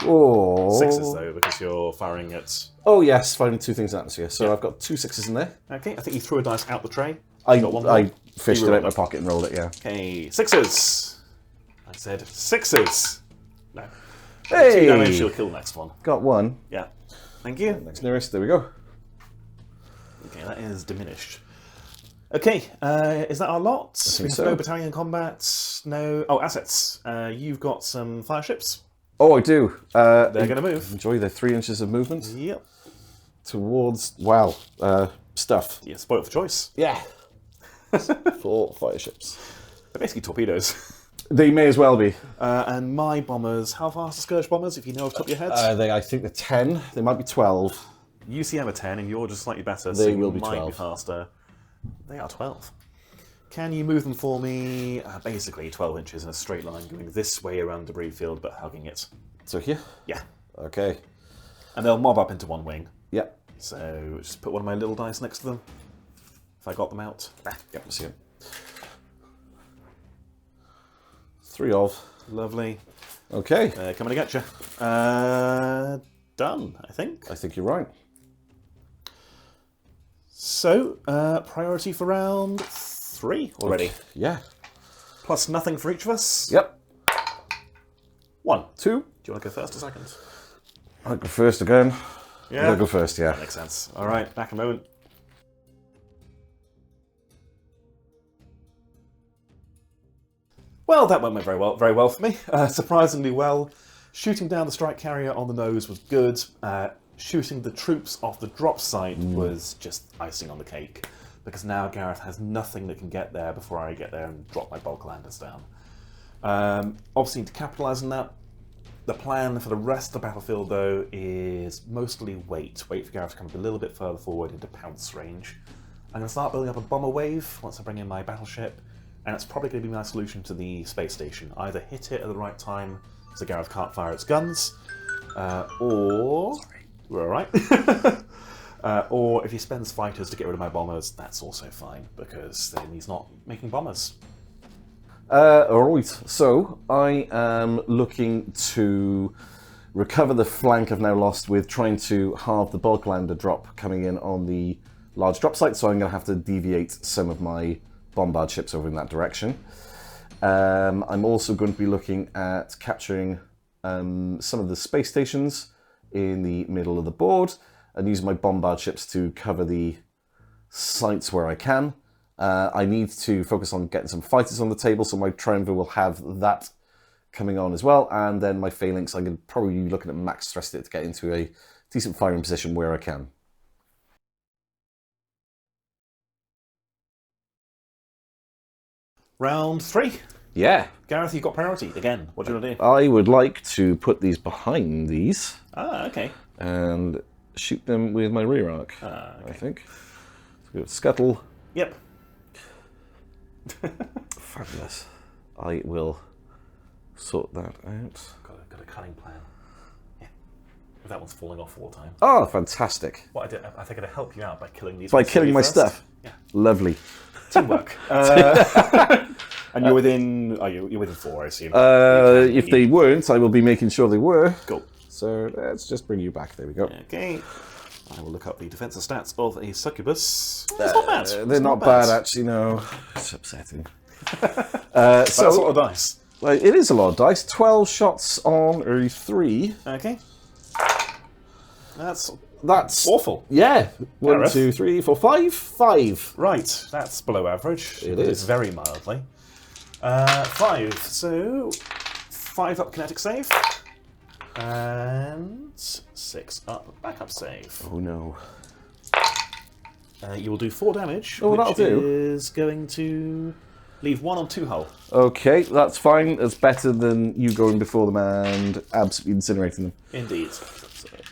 Oh. 6s though, because you're firing at... Oh yes, finding 2 things in atmosphere. So I've got 2 6s in there. Okay, I think you threw a dice out the tray. I got one more. fished You it out rolled my it. pocket and rolled it, yeah. Okay, 6s. I said 6s. No. 2 Hey! damage, you'll kill the next one. Got 1. Yeah. Thank you. Next nearest, there we go. Okay, that is diminished. Okay, is that our lot? We have so. no battalion combat, no... Oh, assets. You've got some fire ships. Oh, I do. They're going to move. Enjoy their 3 inches of movement Yep. towards, wow, stuff. Yeah, spoil for choice. Yeah. 4 fire ships. They're basically torpedoes. They may as well be. And my bombers, how fast are Scourge bombers, if you know off the top of your head? I think they're 10. They might be 12. UCM are 10, and you're just slightly better, They so will you be might 12. be faster. They are 12. Can you move them for me? Basically 12 inches in a straight line, going this way around the debris field, but hugging it. So here? Yeah. Okay. And they'll mob up into one wing. Yep. So just put one of my little dice next to them. If I got them out. Yep, I see it. 3 of. Lovely. Okay. Coming to get you. Done, I think. I think you're right. So, priority for round 3 already. Yeah. Plus nothing for each of us. Yep. 1. 2. Do you want to go first or second? I'll go first again. Yeah. I'll go first, yeah. That makes sense. All right, back in a moment. Well, that went very well for me. Surprisingly well. Shooting down the strike carrier on the nose was good. Shooting the troops off the drop site was just icing on the cake, because now Gareth has nothing that can get there before I get there and drop my bulk landers down. Obviously, to capitalise on that, the plan for the rest of the battlefield, though, is mostly wait. Wait for Gareth to come up a little bit further forward into pounce range. I'm going to start building up a bomber wave once I bring in my battleship, and it's probably going to be my solution to the space station. Either hit it at the right time so Gareth can't fire its guns, or... We're alright. Or if he spends fighters to get rid of my bombers, that's also fine, because then he's not making bombers. Alright, so I am looking to recover the flank I've now lost with trying to halve the bulk lander drop coming in on the large drop site, so I'm going to have to deviate some of my bombard ships over in that direction. I'm also going to be looking at capturing some of the space stations in the middle of the board and using my bombard ships to cover the sites where I can. I need to focus on getting some fighters on the table, so my triumvir will have that coming on as well, and then my phalanx, I'm going to probably be looking at max thrust it to get into a decent firing position where I can. Round 3. Yeah. Gareth, you've got priority again. What do you want to do? I would like to put these behind these. Ah, okay. And shoot them with my rear arc, I think. So scuttle. Yep. Fabulous. I will sort that out. Got a cunning plan. Yeah. That one's falling off all the time. Oh, fantastic. What I think I'd help you out by killing these. By killing my first. stuff? Yeah. Lovely. Teamwork. And you're within... Oh, you're within 4, I assume. If they weren't, I will be making sure they were. Cool. So let's just bring you back. There we go. Okay. I will look up the defensive stats of a succubus. It's not bad. They're not bad, actually, no. It's upsetting. That's a lot of dice. It is a lot of dice. 12 shots on a 3. Okay. That's awful. awful. Yeah. 1, Gareth. 2, 3, 4, 5. 5. Right. That's below average. It is. Very mildly. 5. So 5 up kinetic save. And 6 up backup save. Oh no. You will do 4 damage, Oh, which that'll do. is going to leave 1 on 2 hull. Okay, that's fine. That's better than you going before them and absolutely incinerating them. Indeed.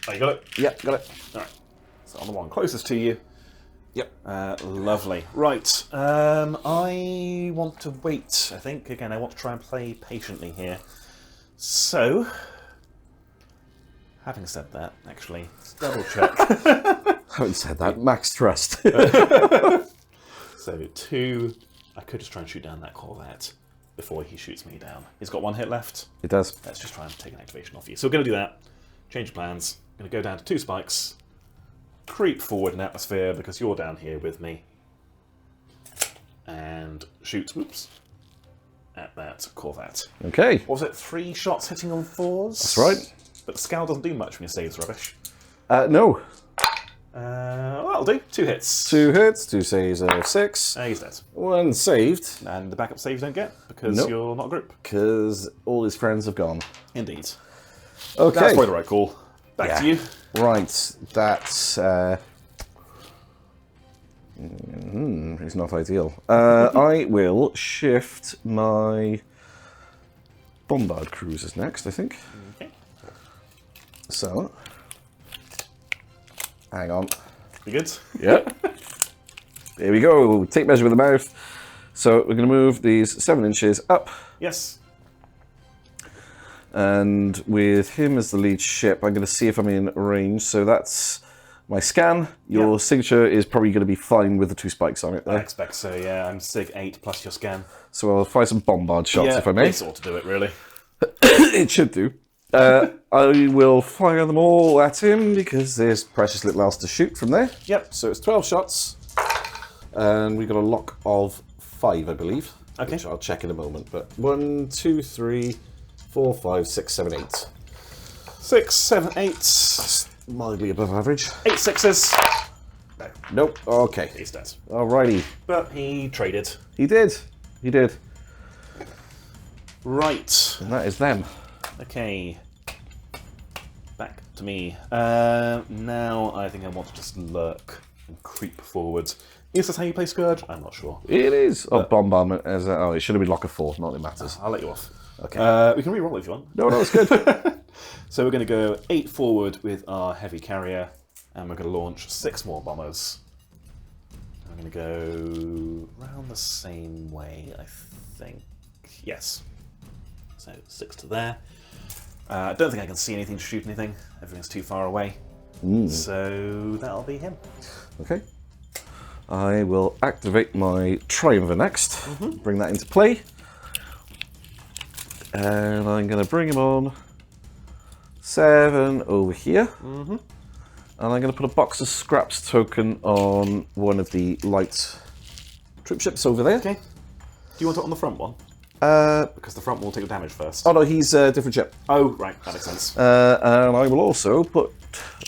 Oh, you got it? Yep, got it. Alright. So on the one closest to you. Yep. Lovely. Right. I want to wait, I think. Again, I want to try and play patiently here. So, having said that, actually, let's double check. Having said that, max thrust. So 2, I could just try and shoot down that corvette before he shoots me down. He's got 1 hit left. It does. Let's just try and take an activation off you. So we're going to do that. Change plans. I'm going to go down to 2 spikes. Creep forward in atmosphere because you're down here with me. And shoot, whoops, at that corvette. Okay. What was it, 3 shots hitting on 4s? That's right. But the scowl doesn't do much when you saves rubbish. No. Well, that'll do. 2 hits. 2 hits, 2 saves of 6. He's dead. 1 saved. And the backup saves don't get because Nope. you're not a group. Because all his friends have gone. Indeed. Okay. That's probably the right call. Back to you. Right, that's... it's not ideal. I will shift my bombard cruisers next, I think. Okay. So, hang on. You good? Yep. There we go. Take measure with the mouth. So we're going to move these 7 inches up. Yes. And with him as the lead ship, I'm going to see if I'm in range. So that's my scan. Your Yep. signature is probably going to be fine with the 2 spikes on it I there. expect so, yeah. I'm Sig 8 plus your scan. So I'll fire some bombard shots if I may. This ought to do it, really. It should do. I will fire them all at him because there's precious little else to shoot from there. Yep. So it's 12 shots. And we've got a lock of 5, I believe. Okay. Which I'll check in a moment. But 1, 2, 3, 4, 5, 6, 7, 8. 6, 7, 8. That's mildly above average. 8 sixes. No, Nope. Okay. he's dead. Alrighty. But he traded. He did. He did. Right. And that is them. Okay. Back to me. Now I think I want to just lurk and creep forward. Is this how you play Scourge? I'm not sure. It is. Oh, bombardment. Oh, it should have been lock of 4. Not that it matters. I'll let you off. Okay. We can re-roll if you want. No, it's good. So we're going to go 8 forward with our heavy carrier, and we're going to launch 6 more bombers. I'm going to go around the same way, I think. Yes. So 6 to there. I don't think I can see anything to shoot anything. Everything's too far away. So that'll be him. Okay. I will activate my Triumvir next. Bring that into play. And I'm going to bring him on 7 over here. And I'm going to put a box of scraps token on one of the light troop ships over there. Okay. Do you want it on the front one? Because the front one will take the damage first. Oh no, he's a different ship. Oh, right, that makes sense. And I will also put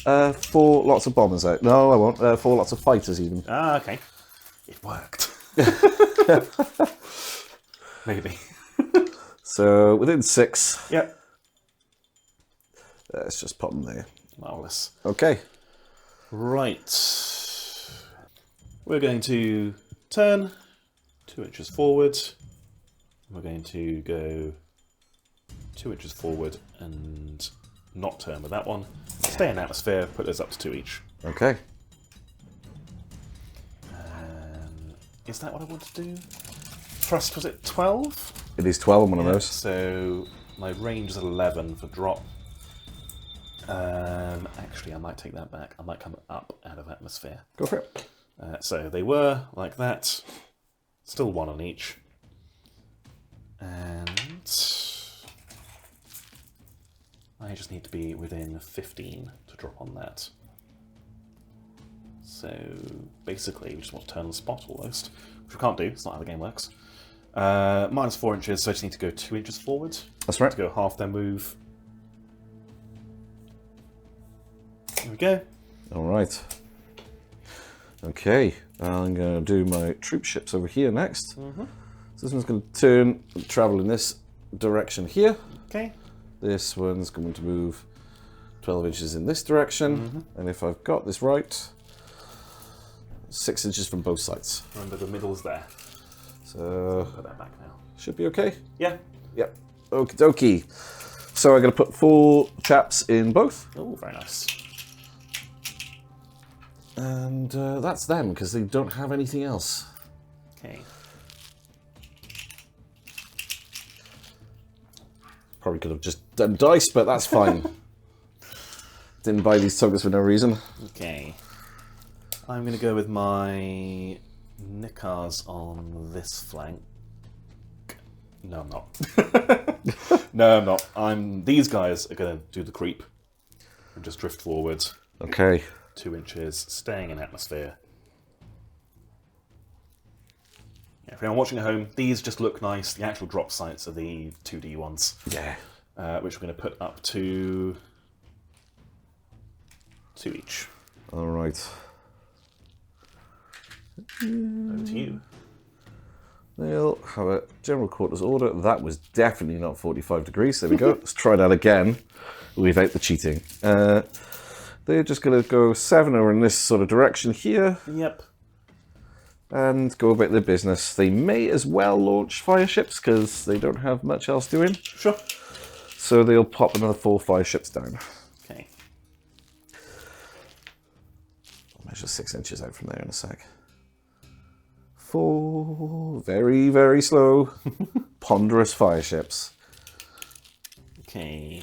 4 lots of bombers out. No, I won't. 4 lots of fighters even. Ah, okay. It worked. Maybe. So within 6. Yep. Let's just put them there. Marvellous. Okay. Right. We're going to turn 2 inches forward. We're going to go 2 inches forward and not turn with that one. Stay in atmosphere, put those up to 2 each. Okay. Is that what I want to do? Thrust, was it 12? It is 12 on one of those. So my range is 11 for drop. Actually, I might take that back. I might come up out of atmosphere. Go for it. So they were like that. Still 1 on each. And I just need to be within 15 to drop on that. So basically, we just want to turn on the spot almost, which we can't do. It's not how the game works. Minus 4 inches, so I just need to go 2 inches forward. That's right. To go half their move. There we go. All right. Okay, I'm going to do my troop ships over here next. So this one's going to turn and travel in this direction here. Okay. This one's going to move 12 inches in this direction. And if I've got this right, 6 inches from both sides. Remember, the middle's there. So Put that back now. should be okay. Yeah. Yep. Okie dokie. So I'm going to put 4 chaps in both. Oh, very nice. And that's them, because they don't have anything else. Okay. Probably could have just done dice, but that's fine. Didn't buy these tokens for no reason. Okay. I'm going to go with my Nickars on this flank. No, I'm not. No, I'm not. These guys are going to do the creep and just drift forward. Okay. 2 inches, staying in atmosphere. Yeah, if anyone watching at home, these just look nice. The actual drop sites are the 2D ones. Yeah. Which we're going to put up to 2 each. All right. Over to you. They'll have a general quarters order. That was definitely not 45 degrees. There we go. Let's try that again without the cheating. They're just going to go 7 over in this sort of direction here. Yep. And go about their business. They may as well launch fire ships because they don't have much else doing. Sure. So they'll pop another 4 fire ships down. Okay. I'll measure 6 inches out from there in a sec. 4 very, very slow, ponderous fire ships. Okay.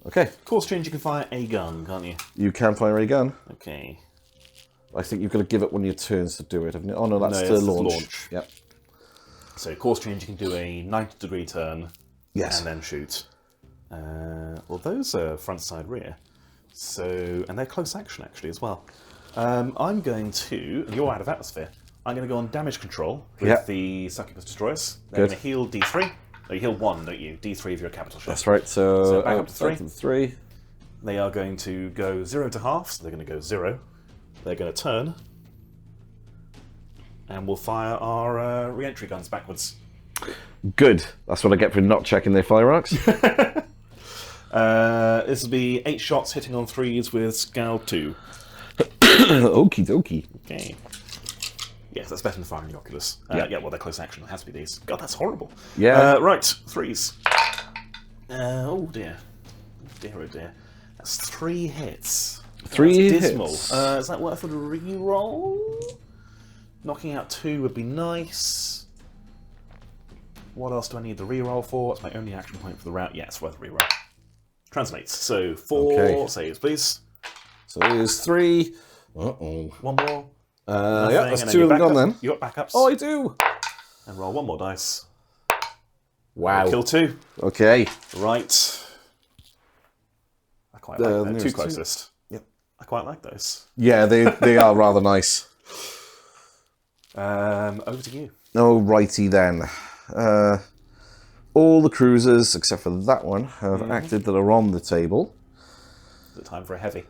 Okay. Course change, you can fire a gun, can't you? You can fire a gun. Okay. I think you've got to give it one of your turns to do it, haven't you? Oh no, that's No, the it's launch. Yep. So course change, you can do a 90-degree turn. Yes. And then shoot. Well, those are front, side, rear. So, and they're close action actually as well. I'm going to, and you're out of atmosphere, I'm going to go on damage control with the Succubus Destroyers. They're going to heal D3. Oh, you heal 1, don't you? D3 of your capital ship. That's right, so back up to 3. 3. They are going to go 0 to half, so they're going to go 0. They're going to turn. And we'll fire our re-entry guns backwards. Good. That's what I get for not checking their fire arcs. This will be 8 shots hitting on 3s with Scowl 2. Okie dokie. Okay. Yes, that's better than firing the Oculus. Yeah. Yeah, well, they're close action. It has to be these. God, that's horrible. Yeah. Right, 3s. Oh dear. Oh dear, oh dear. That's 3 hits. 3 That's dismal. hits. Is that worth a reroll? Knocking out 2 would be nice. What else do I need the reroll for? What's my only action point for the route? Yes, worth a reroll. Translates. So 4 saves, please. So there's 3. Uh-oh. One more. Yeah, that's 2 of them gone then. You got backups. Oh, I do. And roll 1 more dice. Wow. Kill 2. Okay. Right. I quite like those. 2 closest. Yep. I quite like those. Yeah, they are rather nice. Over to you. Alrighty then. All the cruisers, except for that one, have acted that are on the table. Is it time for a heavy?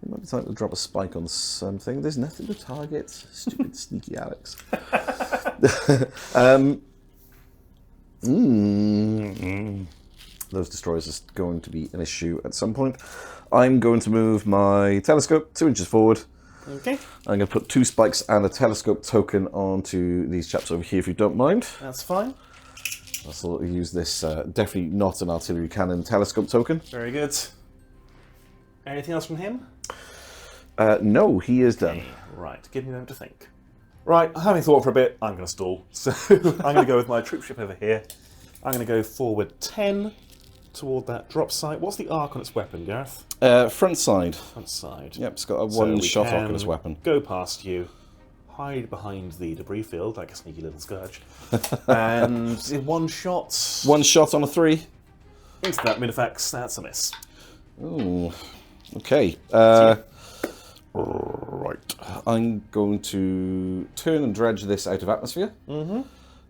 It might be time to drop a spike on something. There's nothing to target. Stupid sneaky Alex. Those destroyers are going to be an issue at some point. I'm going to move my telescope 2 inches forward. Okay. I'm going to put 2 spikes and a telescope token onto these chaps over here, if you don't mind. That's fine. I'll sort of use this, definitely not an artillery cannon telescope token. Very good. Anything else from him? No, he is done. Okay, right, give me a moment to think. Right, having thought for a bit, I'm going to stall. So I'm going to go with my troop ship over here. I'm going to go forward 10 toward that drop site. What's the arc on its weapon, Gareth? Front side. Front side. Yep, it's got a one-shot arc on its weapon. Go past you, hide behind the debris field like a sneaky little Scourge, and 1 shot. 1 shot on a 3. Into that mid-effects, that's a miss. Ooh, okay. Right. I'm going to turn and dredge this out of atmosphere.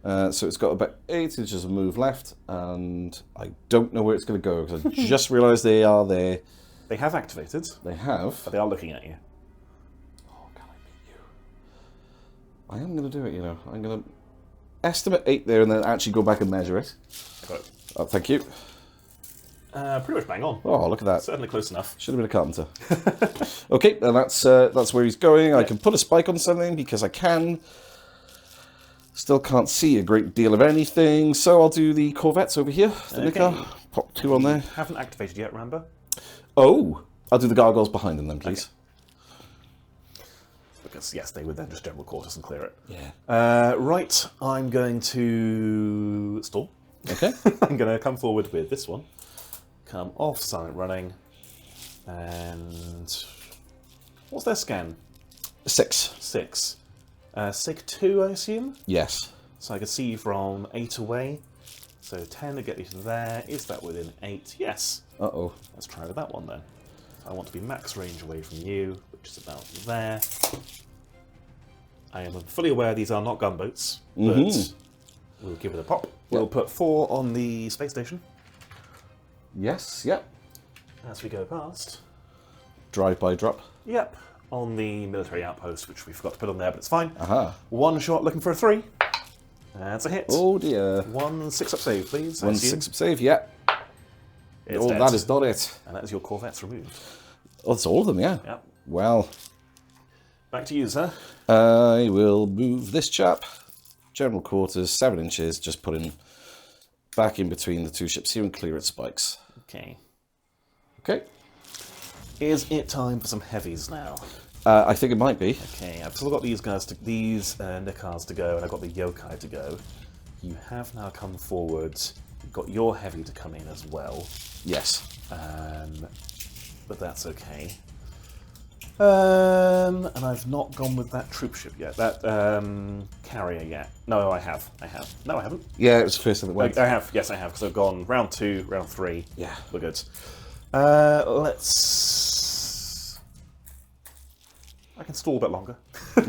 So it's got about 8 inches of move left, and I don't know where it's going to go, because I just realised they are there. They have activated. They have. But they are looking at you. Oh, can I beat you? I am going to do it, you know. I'm going to estimate 8 there, and then actually go back and measure it. Go. Oh, thank you. Pretty much bang on. Oh, look at that. Certainly close enough. Should have been a carpenter. Okay, and that's where he's going. I can put a spike on something because I can. Still can't see a great deal of anything, so I'll do the corvettes over here. The Nicar. Pop 2 on there. Haven't activated yet, remember? Oh, I'll do the gargoyles behind them then, please. Okay. Because, yes, they would then just general quarters and clear it. Yeah. Right, I'm going to stall. Okay. I'm going to come forward with this one. Come off silent running. And what's their scan? 6. 6. Sig 2, I assume? Yes. So I can see you from 8 away. So 10 to get you to there. Is that within 8? Yes. Uh-oh. Let's try with that one then. I want to be max range away from you, which is about there. I am fully aware these are not gunboats, but we'll give it a pop. We'll put 4 on the space station. Yes, yep. As we go past. Drive-by drop. Yep. On the military outpost, which we forgot to put on there, but it's fine. Aha. 1 shot looking for a 3. That's a hit. Oh dear. 1 6-up save, please. 1 6-up save, yeah. It's oh, dead. that is not it. And that is your corvettes removed. Oh, that's all of them, yeah. Yep. Well. Back to you, sir. I will move this chap. General quarters, 7 inches, just put him back in between the 2 ships here and clear its spikes. Okay. Okay. Is it time for some heavies now? I think it might be. Okay, I've still got these guys, these Nicars to go, and I've got the Yokai to go. You have now come forward. You've got your heavy to come in as well. Yes. But that's okay. And I've not gone with that troop ship yet. That carrier yet. No, I have. No, I haven't. Yeah, it was the first thing that went. I have. Yes, I have. Because I've gone round 2, round 3. Yeah. We're good. Let's... I can stall a bit longer. Do you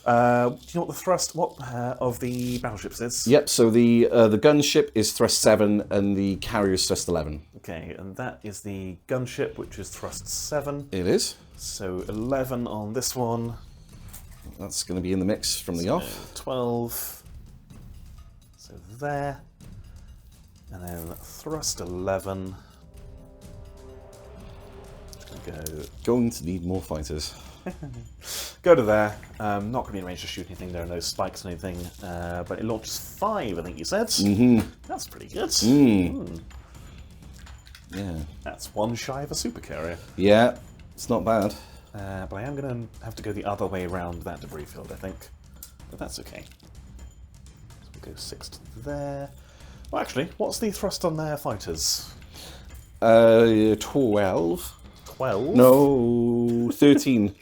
know what the thrust of the battleships is? Yep, so the gunship is thrust 7 and the carrier is thrust 11. Okay, and that is the gunship, which is thrust 7. It is. So 11 on this one. That's going to be in the mix from the off. 12. So there. And then thrust 11. Going to need more fighters. Go to there. Not going to be in range to shoot anything. There are no spikes or anything. But it launches 5, I think you said. Mm-hmm. That's pretty good. Yeah. That's one shy of a super carrier. Yeah, it's not bad. But I am going to have to go the other way around that debris field, I think. But that's okay. So we'll go 6 to there. Well, actually, what's the thrust on their fighters? 12. 12? No, 13.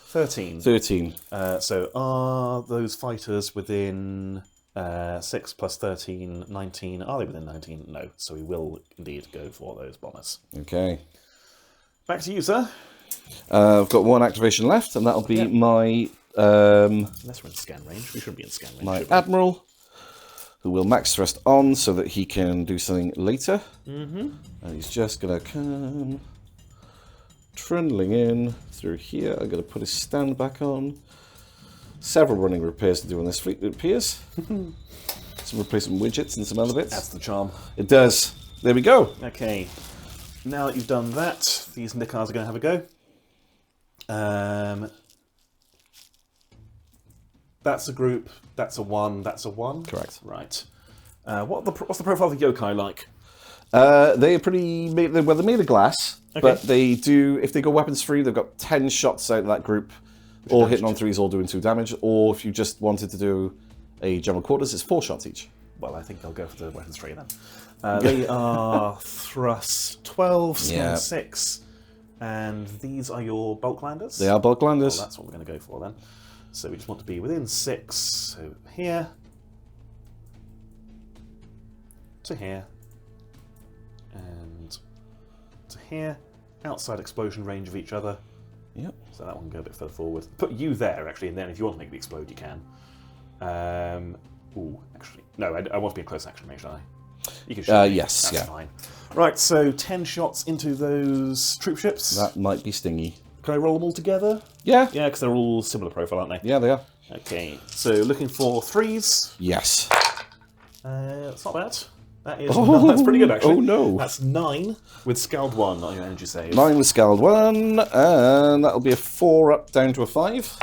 13. 13. So are those fighters within 6 plus 13, 19? Are they within 19? No. So we will indeed go for those bombers. Okay. Back to you, sir. I've got one activation left, and that'll be my Unless we're in scan range. We shouldn't be in scan range. my admiral, who will max thrust on so that he can do something later. And he's just going to come trundling in through here. I'm going to put his stand back on. Several running repairs to do on this fleet, it appears. Some replacement widgets and some other bits. That's the charm. It does. There we go. Okay. Now that you've done that, these Nickars are going to have a go. That's a group, that's a 1, that's a 1. Correct. Right. What's the profile of the yokai like? They're pretty... Well, they're made of glass, Okay. but they do... If they go weapons free, they've got 10 shots out of that group, all hitting on 3s, all doing 2 damage. Or if you just wanted to do a general quarters, it's 4 shots each. Well, I think I'll go for the weapons free then. They are thrust 12, scan 6, and these are your bulk landers? They are bulk landers. Well, that's what we're going to go for then. So we just want to be within 6, so here, to here, and to here, outside explosion range of each other. Yep. So that one can go a bit further forward. Put you there, actually, and then if you want to make it explode, you can. Ooh, actually, no, I want to be in close action range, don't I? You can shoot me. Yes, That's yeah. fine. Right, so 10 shots into those troop ships. That might be stingy. Can I roll them all together? Yeah. Yeah, because they're all similar profile, aren't they? Yeah, they are. Okay, so looking for 3s. Yes. That's not bad. That is that's pretty good, actually. Oh, no. That's 9 with Scald 1 on your energy save. 9 with Scald 1, and that'll be a 4 up down to a 5.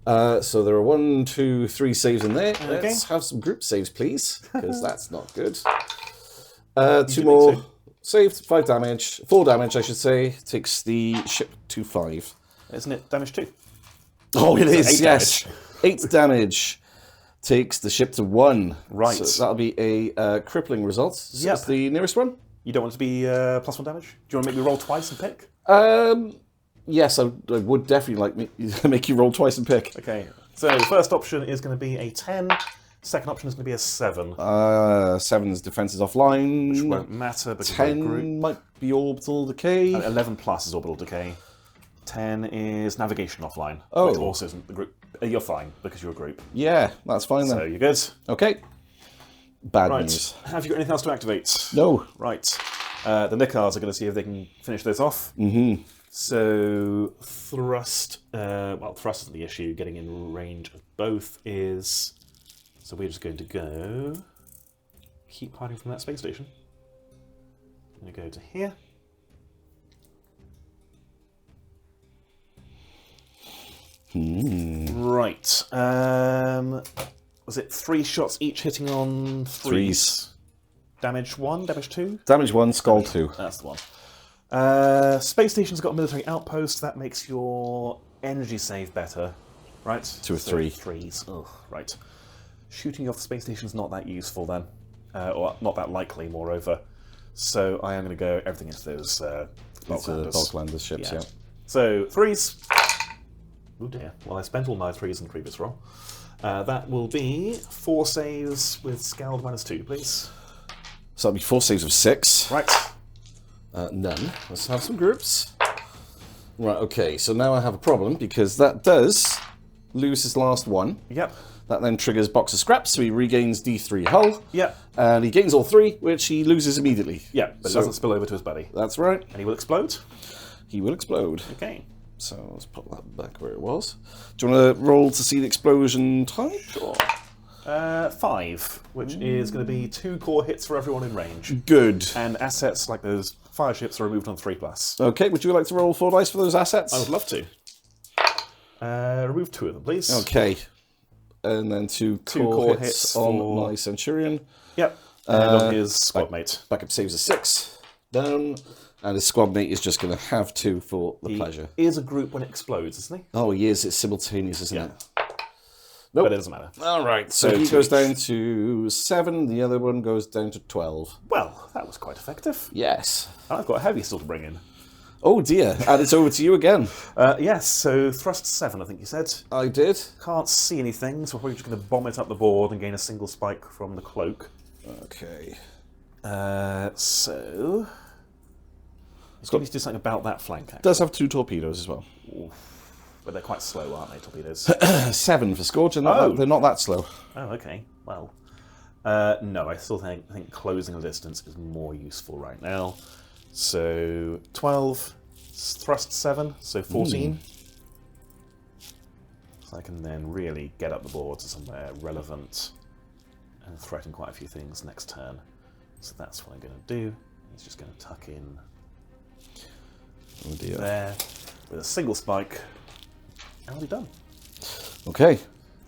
So there are 1, 2, 3 saves in there. Okay. Let's have some group saves, please, because that's not good. 2 do more. need to. Saved, 5 damage. 4 damage, I should say. Takes the ship to 5. Isn't it damage 2? Oh, it is, 8 yes. 8 damage. Takes the ship to 1. Right. So that'll be a crippling result. So Yep. it's the nearest one. You don't want it to be +1 damage? Do you want to make me roll twice and pick? Yes, I would definitely like me make you roll twice and pick. Okay, so the first option is going to be a 10. Second option is going to be a 7. 7's defense is offline. Which won't matter because we're a 10 group. might be orbital decay. 11 plus is orbital decay. 10 is navigation offline. Oh. Which also isn't the group. You're fine because you're a group. Yeah, that's fine then. So you're good. Okay. Bad Right. news. Have you got anything else to activate? No. Right. The Nickars are going to see if they can finish this off. Mm-hmm. So thrust. Well, thrust isn't the issue. Getting in range of both is. So we're just going to go. Keep hiding from that space station. I'm going to go to here. Right. Was it 3 shots each hitting on 3s? Damage 1, damage 2? Damage 1, skull 2. That's the one. Space station's got a military outpost. That makes your energy save better, right? To a 3. 3s. Ugh, right. Shooting off the space station's not that useful then, or not that likely. Moreover, so I am going to go everything into those bulk landers. Bulk landers ships, yeah. So 3s. Oh dear. Well, I spent all my 3s in the previous roll. That will be 4 saves with Scald -2, please. So that'll be 4 saves of 6. Right. None. Let's have some groups. Right, okay, so now I have a problem because that does lose his last one. Yep. That then triggers box of scraps, so he regains D3 hull. Yep. And he gains all 3, which he loses immediately. Yeah, but it doesn't spill over to his buddy. That's right. And he will explode. He will explode. Okay. So let's put that back where it was. Do you want to roll to see the explosion type? Or? 5, which is going to be 2 core hits for everyone in range. Good. And assets like those fire ships are removed on 3+. Okay, would you like to roll 4 dice for those assets? I would love to. Remove 2 of them, please. Okay. And then 2 core hits on my Centurion. Yep. And on his squad mate. Backup saves a 6. Down. And his squad mate is just going to have 2 for the pleasure. He is a group when it explodes, isn't he? Oh, he is. It's simultaneous, isn't it? Nope. But it doesn't matter. All right. So he goes down to 7. The other one goes down to 12. Well, that was quite effective. Yes. I've got a heavy still to bring in. Oh, dear. And it's over to you again. Yes, so thrust 7, I think you said. I did. Can't see anything, so we're probably just going to bomb it up the board and gain a single spike from the cloak. Okay. So... It's going to do something about that flank, actually. It does have 2 torpedoes as well. Oof. But they're quite slow, aren't they, torpedoes? 7 for Scourge, and they're not that slow. Oh, okay. Well, no, I still think closing a distance is more useful right now. So 12, thrust 7, so 14. So I can then really get up the board to somewhere relevant and threaten quite a few things next turn. So that's what I'm going to do. He's just going to tuck in there with a single spike. And we'll be done. Okay.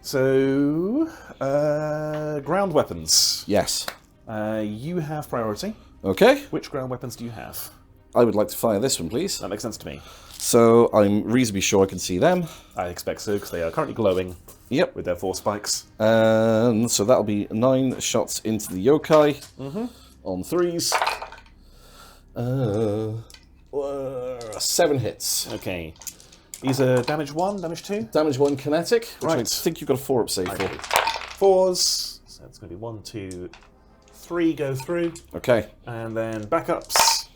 So, ground weapons. Yes. You have priority. Okay. Which ground weapons do you have? I would like to fire this one, please. That makes sense to me. So I'm reasonably sure I can see them. I expect so, because they are currently glowing. Yep. With their 4 spikes. And so that'll be 9 shots into the yokai. On 3s. 7 hits. Okay. These are damage 1, damage 2? Damage 1 kinetic, which Right. I think you've got a 4-up save for. 4s. So it's going to be 1, 2, 3 go through. Okay. And then backups.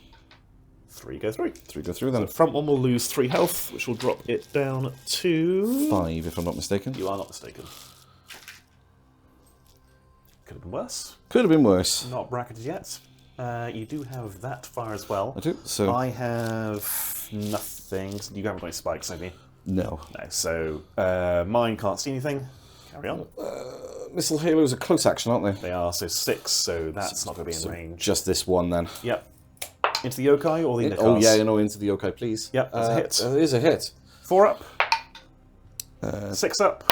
3 go through. 3 go through then. The front one will lose 3 health, which will drop it down to 5, if I'm not mistaken. You are not mistaken. Could have been worse. Could have been worse. Not bracketed yet. You do have that fire as well. I do. So I have nothing. You haven't got any spikes, have you? no. No. So mine can't see anything. Carry on. Missile halos are close action, aren't they? They are, so 6, so that's not going to be in range. Just this one then. Yep. Into the yokai or the Indicars? Oh yeah, into the yokai, please. Yep, that's a hit. It is a hit. 4 up. 6 up.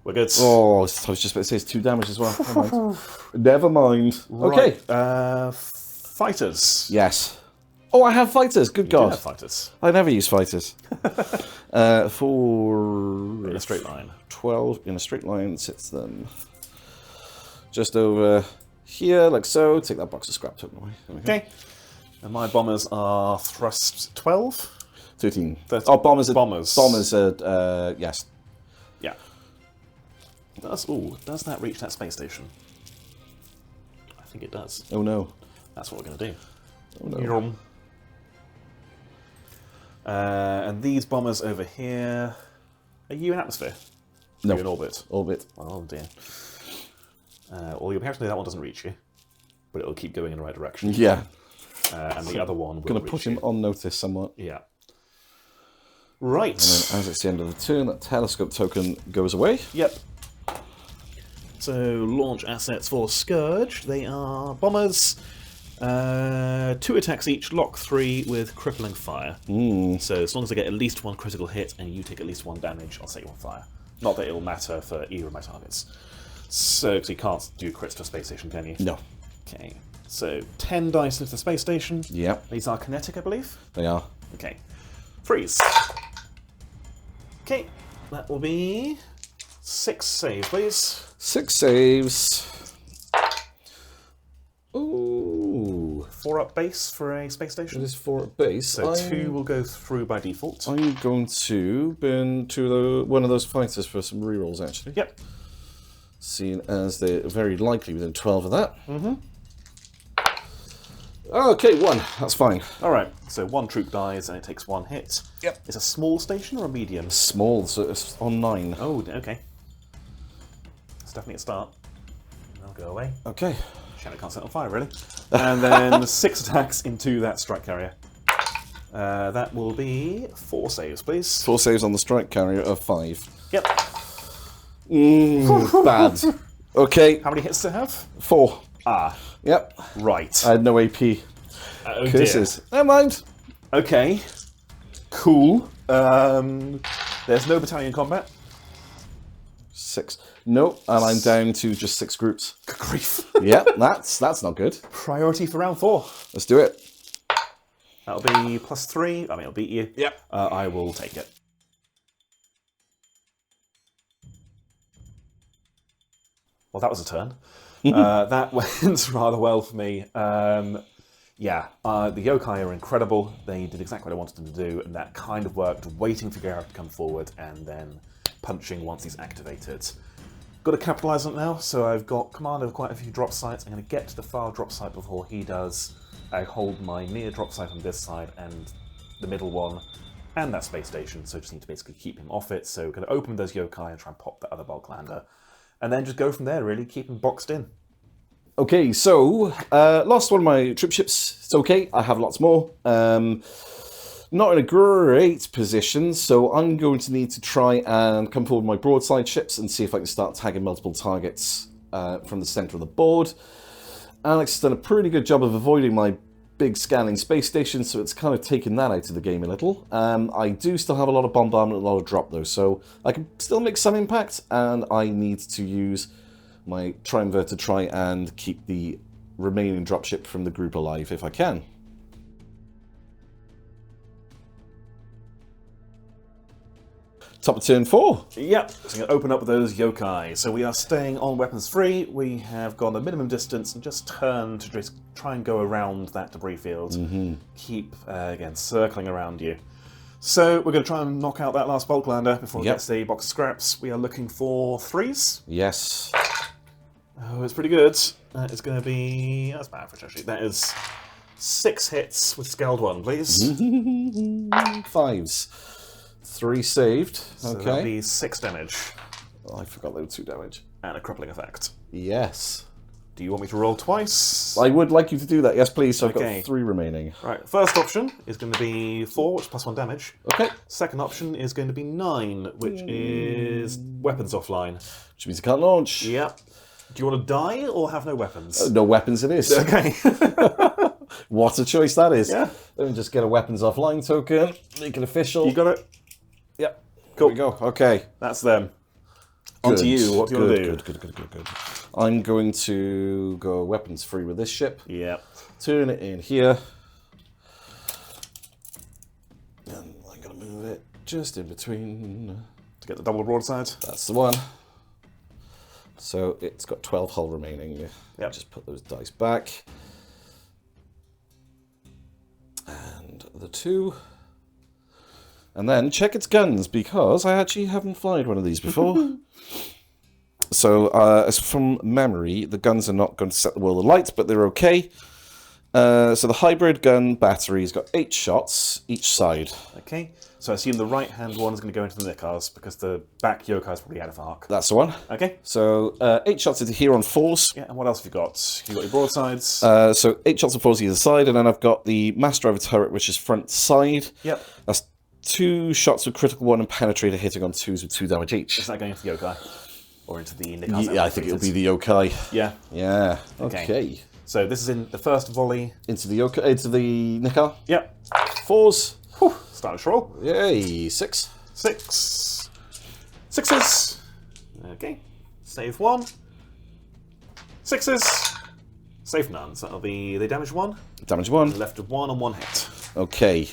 We're good. Oh, I was just about to say it's 2 damage as well. Never mind. Right. Okay. Fighters. Yes. Oh, I have fighters. Good You God. do have fighters. I never use fighters. For In a straight line. 12 in a straight line sits them just over here, like so. Take that box of scrap token away. Okay. And my bombers are thrust 12. 13. 13. Oh, bombers. Bombers. Bombers. Yes. Yeah. Does that reach that space station? I think it does. Oh no. That's what we're going to do. Oh no. And these bombers over here. Are you in atmosphere? No. Are you in orbit? Orbit. Oh dear. Well, apparently that one doesn't reach you, but it'll keep going in the right direction. Yeah. And the other one will Going to put him on notice somewhat. Yeah. Right. And then as it's the end of the turn, that telescope token goes away. Yep. So launch assets for Scourge. They are bombers. 2 attacks each, lock 3 with crippling fire. So as long as I get at least 1 critical hit and you take at least 1 damage, I'll set you on fire. Not that it'll matter for either of my targets. So, because you can't do crits to a space station, can you? No. Okay. So 10 dice into the space station. Yep. These are kinetic, I believe. They are. Okay. Freeze. Okay. That will be 6 save, please. 6 saves. Ooh. 4 up base for a space station. It is 4 at base. So 2 will go through by default. I'm going to burn one of those fighters for some rerolls, actually. Yep. Seeing as they're very likely within 12 of that. Okay, 1. That's fine. Alright, so 1 troop dies and it takes 1 hit. Yep. It's a small station or a medium? Small, so it's on 9. Oh, okay. It's definitely a start. I'll go away. Okay. Shadow can't set on fire, really. And then 6 attacks into that strike carrier. That will be 4 saves, please. 4 saves on the strike carrier of 5. Yep. Bad. Okay. How many hits to have? 4. Ah. Yep. Right. I had no AP. Oh Curses. Never mind. Okay. Cool. There's no battalion combat. 6. No, and I'm down to just 6 groups. Good grief. Yeah, that's not good. Priority for round 4. Let's do it. That'll be +3. I mean, it'll beat you. Yep. I will take it. Well, that was a turn. That went rather well for me. Yeah, the yokai are incredible. They did exactly what I wanted them to do, and that kind of worked, waiting for Gareth to come forward and then punching once he's activated. Got to capitalise on it now, so I've got command of quite a few drop sites. I'm going to get to the far drop site before he does. I hold my near drop site on this side and the middle one, and that space station, so I just need to basically keep him off it. So we're going to open those yokai and try and pop the other Bulklander. And then just go from there, really, keep him boxed in. Okay, so lost one of my troop ships. It's okay, I have lots more. Not in a great position, so I'm going to need to try and come forward with my broadside ships and see if I can start tagging multiple targets from the centre of the board. Alex has done a pretty good job of avoiding my big scanning space station, so it's kind of taken that out of the game a little. I do still have a lot of bombardment and a lot of drop though, so I can still make some impact, and I need to use my triumvir to try and keep the remaining dropship from the group alive if I can. Top of turn 4. Yep, so I'm going to open up those yokai. So we are staying on weapons free. We have gone a minimum distance and just turned to just try and go around that debris field. Keep, again, circling around you. So we're going to try and knock out that last Bulklander before it gets the box of scraps. We are looking for 3s. Yes. Oh, it's pretty good. That is going to be... That's my average, actually. That is 6 hits with Scaled 1, please. 5s. 3 saved. So okay. that'll be 6 damage. Oh, I forgot there were 2 damage. And a crippling effect. Yes. Do you want me to roll twice? I would like you to do that. Yes, please. So I've Okay. got 3 remaining. Right. First option is going to be 4, which is +1 damage. Okay. Second option is going to be 9, which is weapons offline. Which means I can't launch. Yep. Do you want to die or have no weapons? No weapons it is. Okay. What a choice that is. Yeah. Let me just get a weapons offline token. Make it official. You got it? Yep. Cool. There we go. Okay. That's them. On to you. What do you want to do? Good. I'm going to go weapons free with this ship. Yep. Turn it in here. And I'm going to move it just in between. To get the double broadside. That's the one. So it's got 12 hull remaining. Yep. Just put those dice back. And the 2. And then check its guns, because I actually haven't fired one of these before. So, as from memory, the guns are not going to set the world alight, but they're okay. So the hybrid gun battery's got 8 shots each side. Okay. So I assume the right-hand one is going to go into the Nikars, because the back yokai is probably out of arc. That's the one. Okay. So 8 shots into here on 4s. Yeah, and what else have you got? You've got your broadsides. So 8 shots on 4s either side, and then I've got the mass driver turret, which is front side. Yep. That's 2 shots with critical 1 and penetrator hitting on 2s with 2 damage each. Is that going into the yokai? Or into the Nikars? Yeah, I think it'll be the yokai. Yeah. Yeah. Okay. So this is in the first volley. Into the yokai, into the Nikar. Yep. 4s. Whew. Stylish roll. Yay. 6. 6. 6s. Okay. Save 1. 6s. Save none. So that'll be the damage 1. Damage 1. Left of 1 on 1 hit. Okay.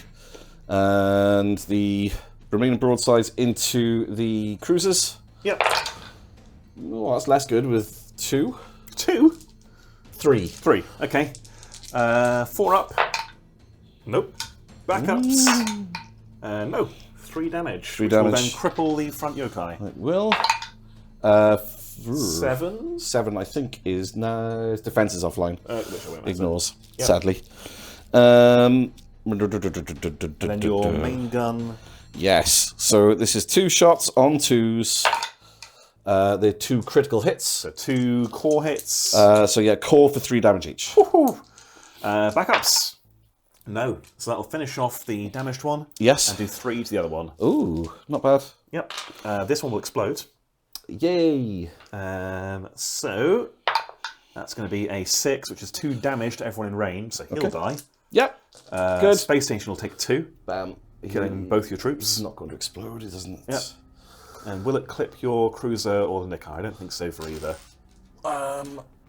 And the remaining broadsides into the cruisers. Yep. Oh, that's less good with 2. 2. 3. 3. Okay. 4 up. Nope. Backups. No. 3 damage. 3 which will damage. then cripple the front yokai. It will. 7. 7, I think, is no defense is offline. Which I won't mess Ignores, Yep. sadly. And then your main gun. Yes. So this is 2 shots on 2s. They're 2 critical hits. So 2 core hits. So yeah, core for 3 damage each. Backups. No. So that'll finish off the damaged one. Yes. And do 3 to the other one. Ooh, not bad. Yep. This one will explode. Yay. So that's going to be a 6, which is 2 damage to everyone in range. So he'll die. Yep. Good. Space Station will take 2. Bam. Killing both your troops. It's not going to explode, isn't it? Yep. And will it clip your cruiser or the Nikkei? I don't think so for either.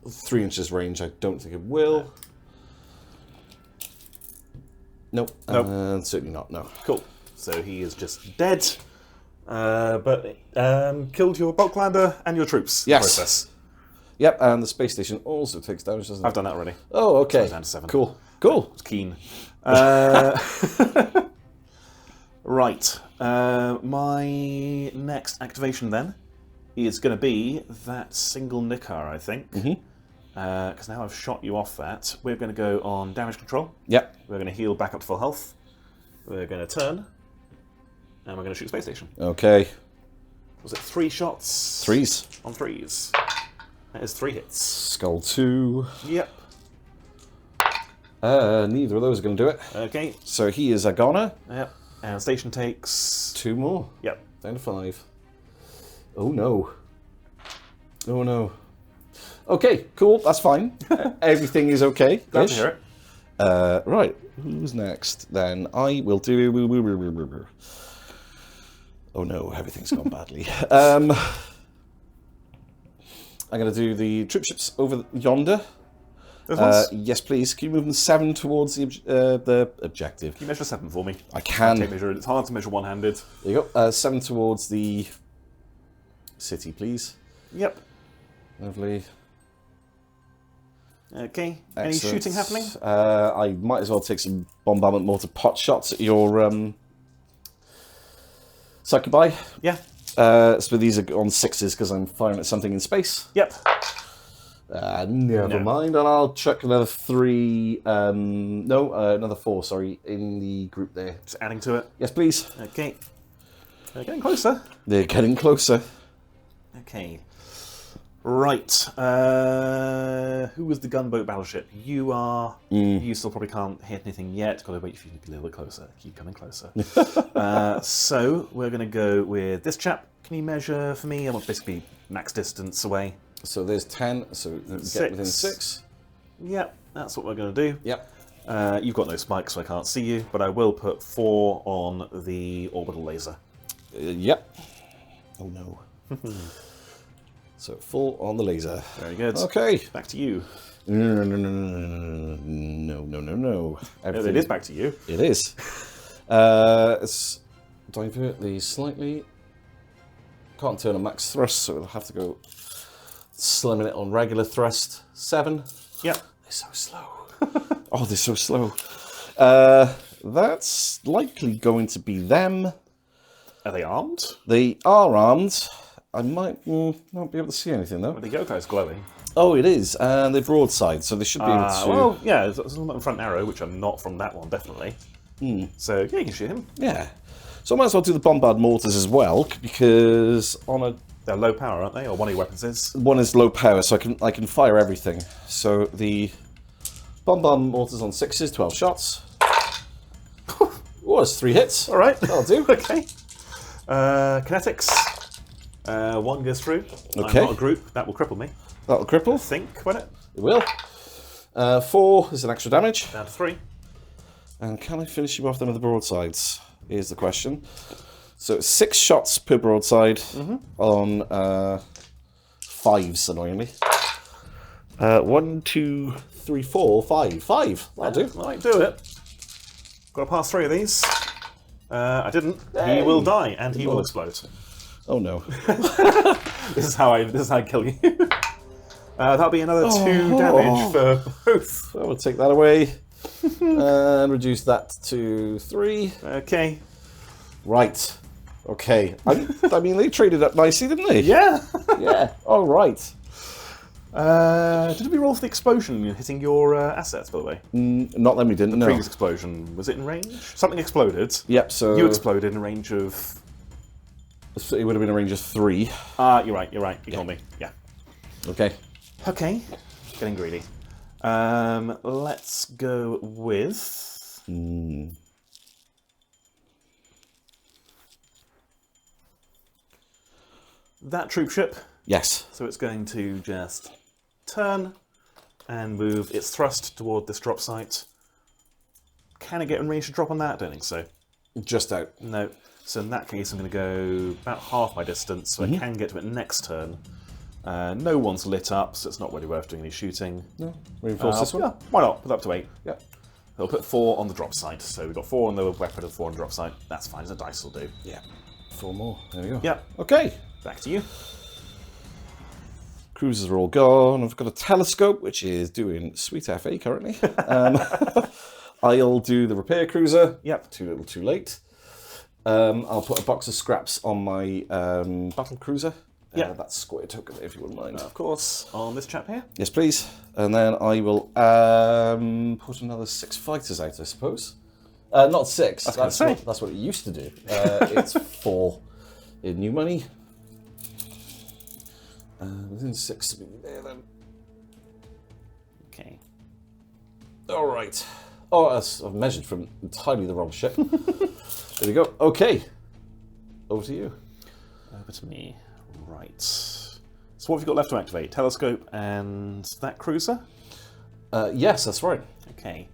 3 inches range, I don't think it will. Nope. Nope. Certainly not, no. Cool. So he is just dead. But killed your bulk lander and your troops. Yes. Process. Yep, and the space station also takes damage, doesn't it? I've done that already. Oh, okay. Down to 7. Cool. Cool. I was keen. Right. My next activation then is going to be that single Nikkei, I think. Because now I've shot you off that. We're going to go on damage control. Yep. We're going to heal back up to full health. We're going to turn. And we're going to shoot space station. Okay. Was it 3 shots? 3s. On 3s. That is 3 hits. Skull 2. Yep. Neither of those are going to do it. Okay. So he is a goner. Yep. And station takes... 2 more. Yep. Down to 5. Oh no. Oh no. Okay, cool. That's fine. Everything is okay. Glad to hear it. Right. Who's next? Then I will do... Oh no, everything's gone badly. I'm going to do the troop ships over yonder. Those ones? Yes, please. Can you move them 7 towards the objective? Can you measure 7 for me? I can. Tape measure. It's hard to measure one-handed. There you go. 7 towards the city, please. Yep. Lovely. Okay. Excellent. Any shooting happening? I might as well take some bombardment mortar pot shots at your succubi. Yeah. So these are on 6s because I'm firing at something in space. Yep. Never mind, and I'll chuck another 3. Another 4. Sorry, in the group there. Just adding to it. Yes, please. Okay. They're getting closer. They're getting closer. Okay. Right. Who was the gunboat battleship? You are. You still probably can't hit anything yet. Got to wait for you to get a little bit closer. Keep coming closer. So we're going to go with this chap. Can you measure for me? I'm basically max distance away. So there's 10. So get within 6. Yep. That's what we're going to do. Yep. You've got no spikes, so I can't see you. But I will put 4 on the orbital laser. Yep. Oh no. So 4 on the laser. Very good. Okay. Back to you. No. It is back to you. It is. Let's divert these slightly. Can't turn a max thrust, so we'll have to go slimming it on regular thrust. 7. Yep. They're so slow. Oh, they're so slow. That's likely going to be them. Are they armed? They are armed. I might not be able to see anything though. Well, the Yoko's glowing. Oh, it is, and they're broadside, so they should be able to. Well, yeah, there's a little front arrow, which I'm not from that one, definitely. So yeah, you can shoot him. Yeah. So I might as well do the bombard mortars as well, because They're low power, aren't they? Or one of your weapons is. one is low power, so I can fire everything. So the bombard mortars on 6s, 12 shots. Oh, that's 3 hits. All right, That'll do. Okay. Kinetics. 1 goes through. Okay. I'm not a group. That will cripple me. That'll cripple. Think, won't it? It will. 4 is an extra damage. Down to 3. And can I finish you off then with the broadsides? Here's the question. So 6 shots per broadside on 5s, annoyingly. 1, 2, 3, 4, 5. 5. That'll do. Might do it. Got to pass 3 of these. I didn't. Hey. He will die, and he will explode. Oh no. This is how I kill you. That'll be another 2 damage for both. I will take that away and reduce that to 3. Okay. Right. Okay. I mean, they traded up nicely, didn't they? Yeah. Yeah. All right. Did we roll for the explosion hitting your assets, by the way? Not that we didn't. No. Previous explosion, was it in range? Something exploded. Yep. So You exploded in a range of. it would have been a range of 3. You're right. You told me. Yeah. Okay. Okay. Getting greedy. Let's go with. That troop ship. Yes. So it's going to just turn and move its thrust toward this drop site. Can it get in range to drop on that? I don't think so. Just out. No. So in that case, I'm going to go about half my distance, so I can get to it next turn. No one's lit up, so it's not really worth doing any shooting. No. Reinforce this one? Yeah, why not? Put up to 8. Yeah. I'll put 4 on the drop side. So we've got 4 on the weapon and 4 on the drop side. That's fine, the dice will do. Yeah. 4 more. There we go. Yeah. Okay. Back to you. Cruisers are all gone. I've got a telescope, which is doing sweet FA currently. I'll do the repair cruiser. Yep. Too little, too late. I'll put a box of scraps on my battle cruiser. Yeah. That's square token, if you wouldn't mind. Of course, on this chap here. Yes, please. And then I will put another 6 fighters out, I suppose. Not 6. That's what it used to do. It's 4 in new money. Within 6 to be there then. Okay. All right. Oh, I've measured from entirely the wrong ship. There we go. Okay. Over to you. Over to me. Right. So what have you got left to activate? Telescope and that cruiser? Yes, that's right. Okay.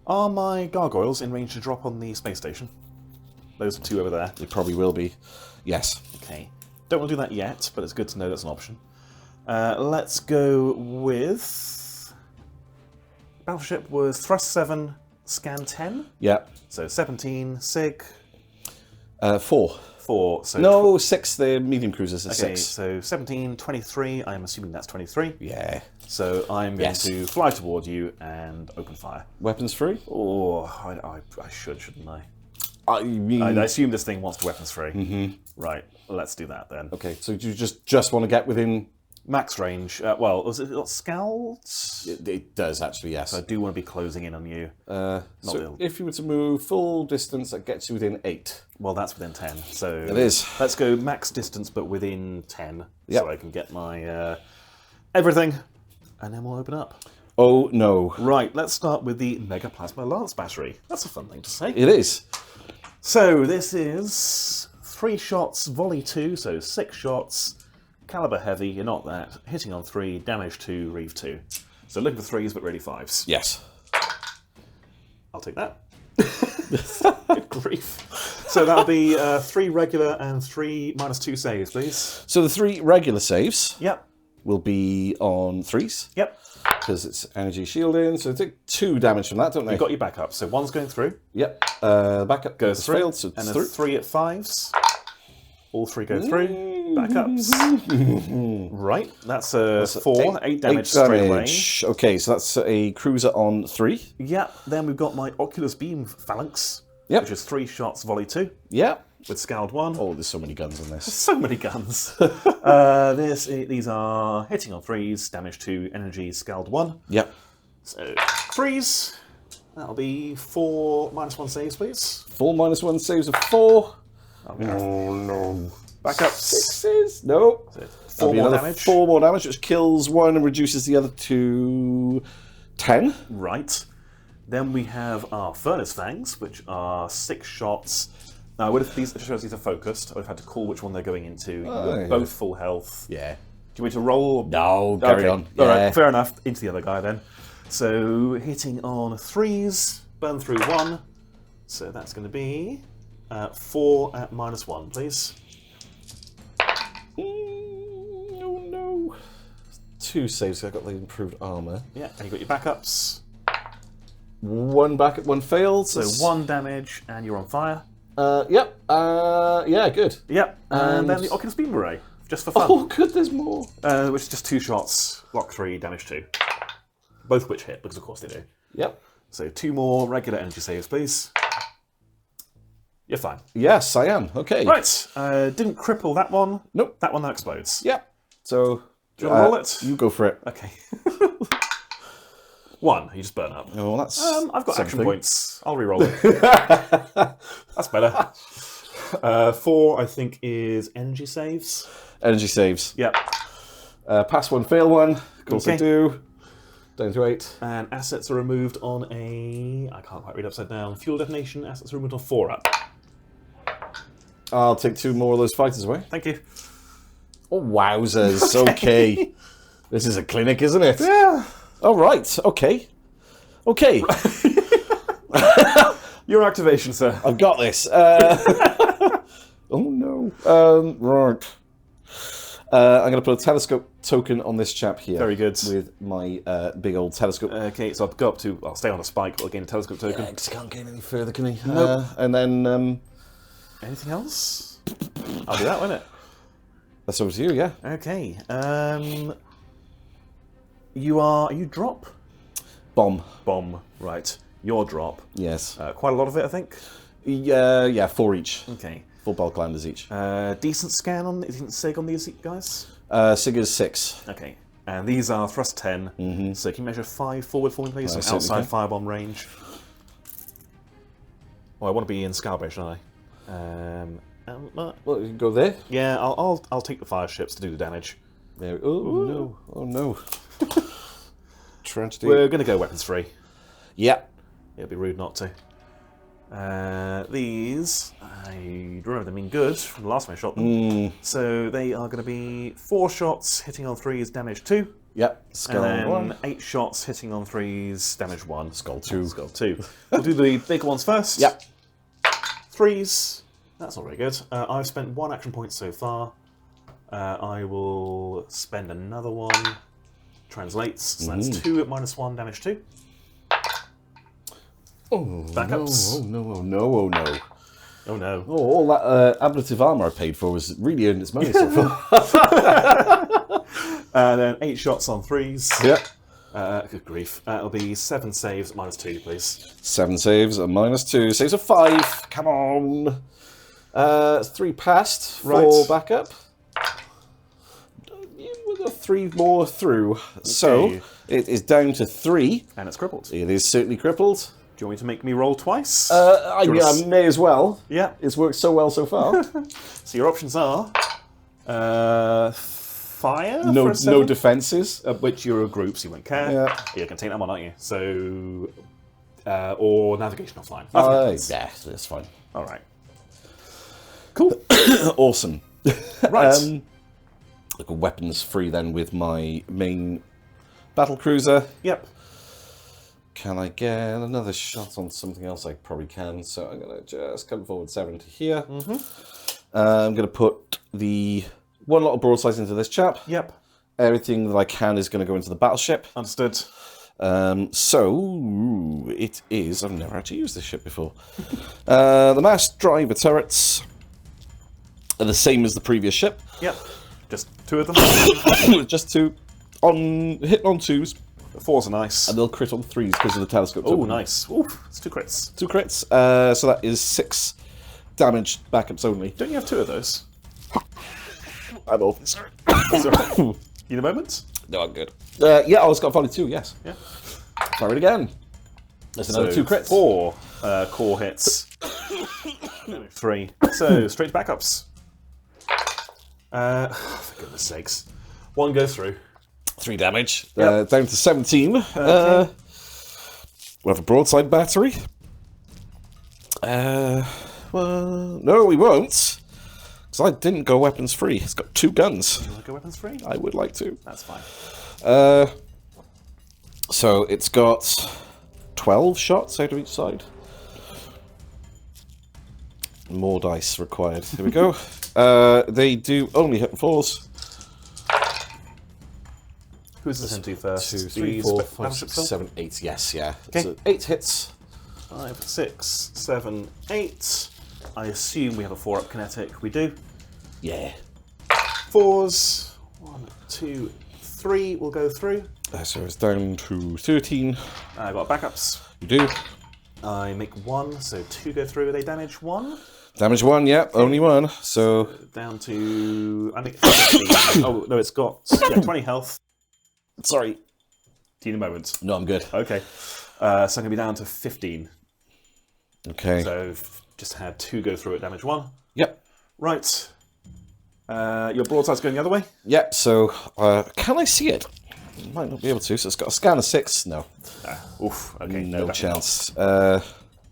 Are my gargoyles in range to drop on the space station? Those are 2 over there. It probably will be. Yes. Okay. Don't want to do that yet, but it's good to know that's an option. Let's go with... Battleship was thrust 7, scan 10. Yeah. So 17, sig... 4. 4. So No, 6. The medium cruisers are okay, 6. so 17, 23. I'm assuming that's 23. Yeah. So I'm going to fly toward you and open fire. Weapons free? Oh, I shouldn't I? I mean... I assume this thing wants to weapons free. Mm-hmm. Right, let's do that then. Okay, so do you just want to get within... Max range. Well, was it got scouts? It does, actually, yes. I do want to be closing in on you. So if you were to move full distance, that gets you within 8. Well, that's within 10. So it is. Let's go max distance, but within 10. Yep. So I can get my everything, and then we'll open up. Oh, no. Right, let's start with the Mega Plasma Lance Battery. That's a fun thing to say. It is. So this is 3 shots, volley 2, so 6 shots. Caliber heavy, you're not that. Hitting on 3, damage 2, reeve 2. So looking for 3s, but really 5s. Yes. I'll take that. Good grief. So that'll be 3 regular and 3 -2 saves, please. So the 3 regular saves Yep. will be on 3s. Yep. Because it's energy shielding, so they take 2 damage from that, don't they? You've got your backup. So 1's going through. Yep. Backup Goes through. failed, so it's and then through. 3 at 5s. All 3 go through. Backups. Right, that's a 4, 8 damage straight away. Okay, so that's a cruiser on 3. Yep, then we've got my Oculus Beam Phalanx, Yep. which is 3 shots, volley 2, Yep. with Scald 1. Oh, there's so many guns in this. So many guns. These are hitting on 3s, damage 2, energy, Scald 1. Yep. So 3s, that'll be 4 -1 saves, please. 4 -1 saves of 4. Oh, no. Backups. 6s? No. 4 more damage. 4 more damage, which kills 1 and reduces the other to 10. Right. Then we have our Furnace Fangs, which are 6 shots. Now, what if these are focused? I would have had to call which one they're going into. You're both full health. Yeah. Do you want me to roll? No, carry on. All Yeah. right, fair enough. Into the other guy then. So hitting on 3s, burn through 1. So that's going to be 4 at -1, please. Oh no. 2 saves, so I got the improved armor. Yeah, and you got your backups. 1 backup, 1 failed. So 1 damage, and you're on fire. Yep. Yeah, good. Yep, and then the Oculus Beam Array, just for fun. Oh, good, there's more. Which is just 2 shots, block 3, damage 2. Both which hit, because of course they do. Yep. So 2 more regular energy saves, please. You're fine. Yes, I am. Okay. Right, didn't cripple that one. Nope. That one that explodes. Yep. So, Do you want to roll it? You go for it. Okay. 1, you just burn up. Oh, that's I've got action something. points. I'll re-roll it. That's better. 4, I think, is energy saves. Energy saves. Yep. Pass 1, fail 1. Of course I Okay. do. Down to 8. And assets are removed on a... I can't quite read upside down. Fuel detonation, assets are removed on 4 up. I'll take 2 more of those fighters away. Thank you. Oh, wowzers. Okay. This is a clinic, isn't it? Yeah. All right. Okay. Okay. Your activation, sir. I've got this. Oh no. Right. I'm going to put a telescope token on this chap here. Very good. With my big old telescope. Okay, so I'll go up to... I'll stay on a spike, but I'll gain a telescope token. Yeah, because can't gain any further, can he? Nope. And then... Anything else? I'll do that, won't it? That's over to you, yeah. Okay. You drop? Bomb. Bomb. Right. Your drop. Yes. Quite a lot of it, I think. Yeah, 4 each. Okay. 4 bulk landers each. Decent sig on these guys? Sig is 6. Okay. And these are thrust 10. So can you measure 5 forward for me, please? I Outside firebomb range. Oh, I want to be in Scourge, shouldn't I? Well, you can go there. Yeah, I'll take the fire ships to do the damage. There. Oh no! Oh no! Tragedy. We're gonna go weapons free. Yeah. It'd be rude not to. These, I remember them being good from the last time I shot them. So they are going to be 4 shots hitting on 3s, damage 2. Yep. Skull and then 1. 8 shots hitting on 3s, damage 1. Skull 2. Skull 2. We'll do the big ones first. Yep. 3s. That's not very good. I've spent 1 action point so far. I will spend another one. Translates. So that's 2 at -1, damage 2. Oh, Backups. No, oh no, oh no. Oh no. Oh, all that ablative armor I paid for was really earned its money so far. And then 8 shots on 3s. Yep. Good grief. It'll be 7 saves at -2, please. 7 saves and -2. Saves of 5. Come on. 3 passed. 4 Right. backup. We've got 3 more through. So it is down to 3. And it's crippled. It is certainly crippled. Do you want me to make me roll twice? I may as well. Yeah. It's worked so well so far. So your options are fire. No, for a 7, no defenses. which you're a group, so you won't care. Yeah. You're going to take that one, aren't you? So, or navigation offline. Yeah, that's fine. All right. Cool. Awesome. Right. Like a weapons free then with my main battle cruiser. Yep. Can I get another shot on something else? I probably can. So I'm going to just come forward 7 to here. I'm going to put the 1 lot of broadsides into this chap. Yep. Everything that I can is going to go into the battleship. Understood. So it is. I've never actually used this ship before. The mass driver turrets are the same as the previous ship. Yep. Just 2 of them. Just 2 on hitting on 2s. 4s are nice. And they'll crit on 3s because of the telescope. Oh, nice. Ooh, it's 2 crits. 2 crits. So that is 6 damage backups only. Don't you have 2 of those? I'm open, sorry. Sorry. You need a moment? No, I'm good. Yeah, I was got volley 2, yes. Yeah. Fire it again. There's another 2 crits. 4 core hits. 3. So, straight to backups. For goodness sakes. 1 go through. 3 damage. Yep. Down to 17. Okay. We'll have a broadside battery. Well, no, we won't. Because I didn't go weapons free. It's got 2 guns. Do you want to go weapons free? I would like to. That's fine. So it's got 12 shots out of each side. More dice required. Here we go. They do only hit 4s. Who's this into first? 2, 3, 4, 5, 6, 7, 8. Yes, yeah. Okay. So 8 hits. 5, 6, 7, 8. I assume we have a 4-up kinetic. We do. Yeah. 4s. 1, 2, 3 will go through. So it's down to 13. I got backups. You do. I make 1, so 2 go through. They damage 1. Damage 1, yeah, only 1. So Down to, I think, 15. Oh, no, it's got 20 health. sorry. Do you need a moment? No, I'm good. Okay. So I'm going to be down to 15. Okay. So just had 2 go through at damage 1. Yep. Right. Your broadside's going the other way? Yep. So can I see it? Might not be able to. So it's got a scan of 6. No. Oof. Okay. No chance.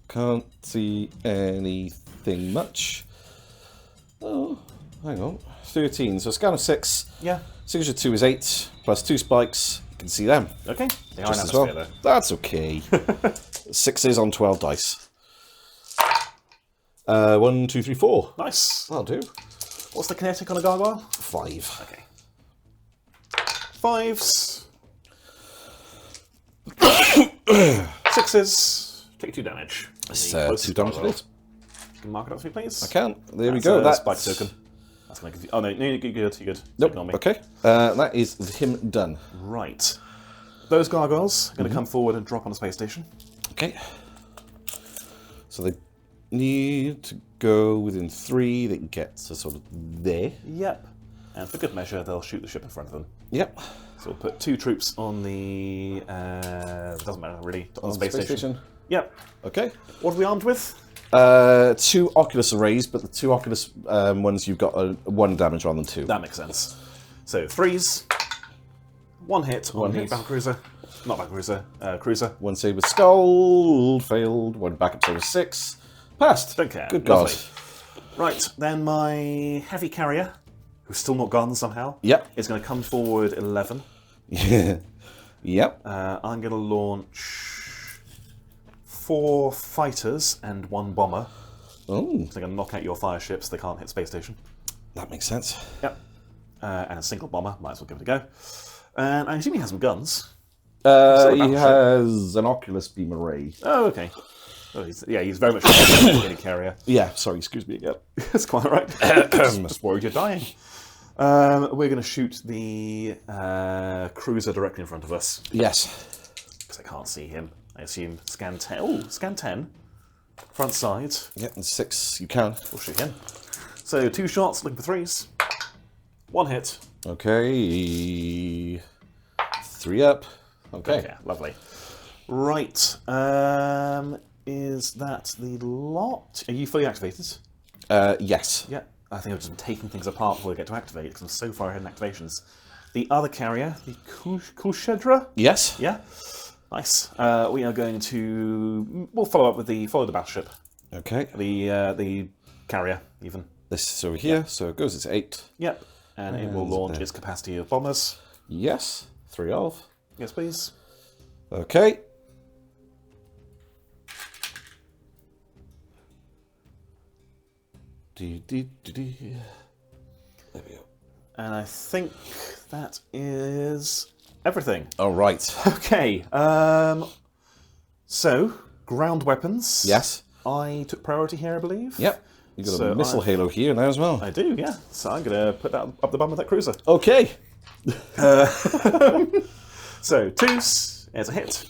Can't see anything much. Oh, hang on. 13. So a scan of 6. Yeah. Signature 2 is 8 plus 2 spikes. You can see them. Okay. They are Just an as well. atmosphere, That's okay. 6s on 12 dice. 1, 2, 3, 4. Nice. That'll do. What's the kinetic on a gargoyle? 5. Okay. 5s. 6s. Take 2 damage. It's 2 damage to it. Can you mark it up for me, please? I can. There we go. That's a That's spike token. That's going to give you... Oh, no, you're good. You're good. Nope. Ignore me. Okay. That is him done. Right. Those gargoyles are going to come forward and drop on the space station. Okay. So they need to go within 3. They can get to sort of there. Yep. And for good measure, they'll shoot the ship in front of them. Yep. So we'll put 2 troops on the... doesn't matter, really. On the space station. Yep. Okay. What are we armed with? 2 Oculus arrays, but the 2 Oculus ones you've got 1 damage rather than 2. That makes sense. So 3s. 1 hit on the battle cruiser. Not battle cruiser, cruiser. 1 save with skull, failed. 1 backup save with 6. Passed. Don't care. Good Lovely. God. Right, then my heavy carrier, who's still not gone somehow, Yep. is going to come forward 11. Yep. I'm going to launch 4 fighters and 1 bomber. Oh, So they're going to knock out your fire ships. They can't hit space station. that makes sense. Yep. And a single bomber. Might as well give it a go. And I assume he has some guns. He battleship. has an Oculus beam array. Oh, okay. Oh, he's very much a heavy carrier. Yeah, sorry, excuse me again. That's quite right. Just worried you're dying. We're going to shoot the cruiser directly in front of us. Yes. Because I can't see him. I assume scan 10. Oh, scan 10. Front side. Yep, and 6 you can. We'll shoot him. So 2 shots, looking for 3s. 1 hit. Okay. 3 up. Okay. Yeah, lovely. Right. Is that the lot? Are you fully activated? Yes. Yeah. I think I've just been taking things apart before we get to activate because I'm so far ahead in activations. The other carrier, the Kushedra? Yes. Yeah. Nice. We are going to... We'll follow up with the battleship. Okay. The carrier, even. This is over here, so it goes, it's 8. Yep. And it will launch its capacity of bombers. Yes. 3 of. Yes, please. Okay. There we go. And I think that is everything. All right. Okay. So, ground weapons. Yes. I took priority here, I believe. Yep. You've got So a missile halo here now as well. I do, yeah. So I'm going to put that up the bum of that cruiser. Okay. So, 2s. It's a hit.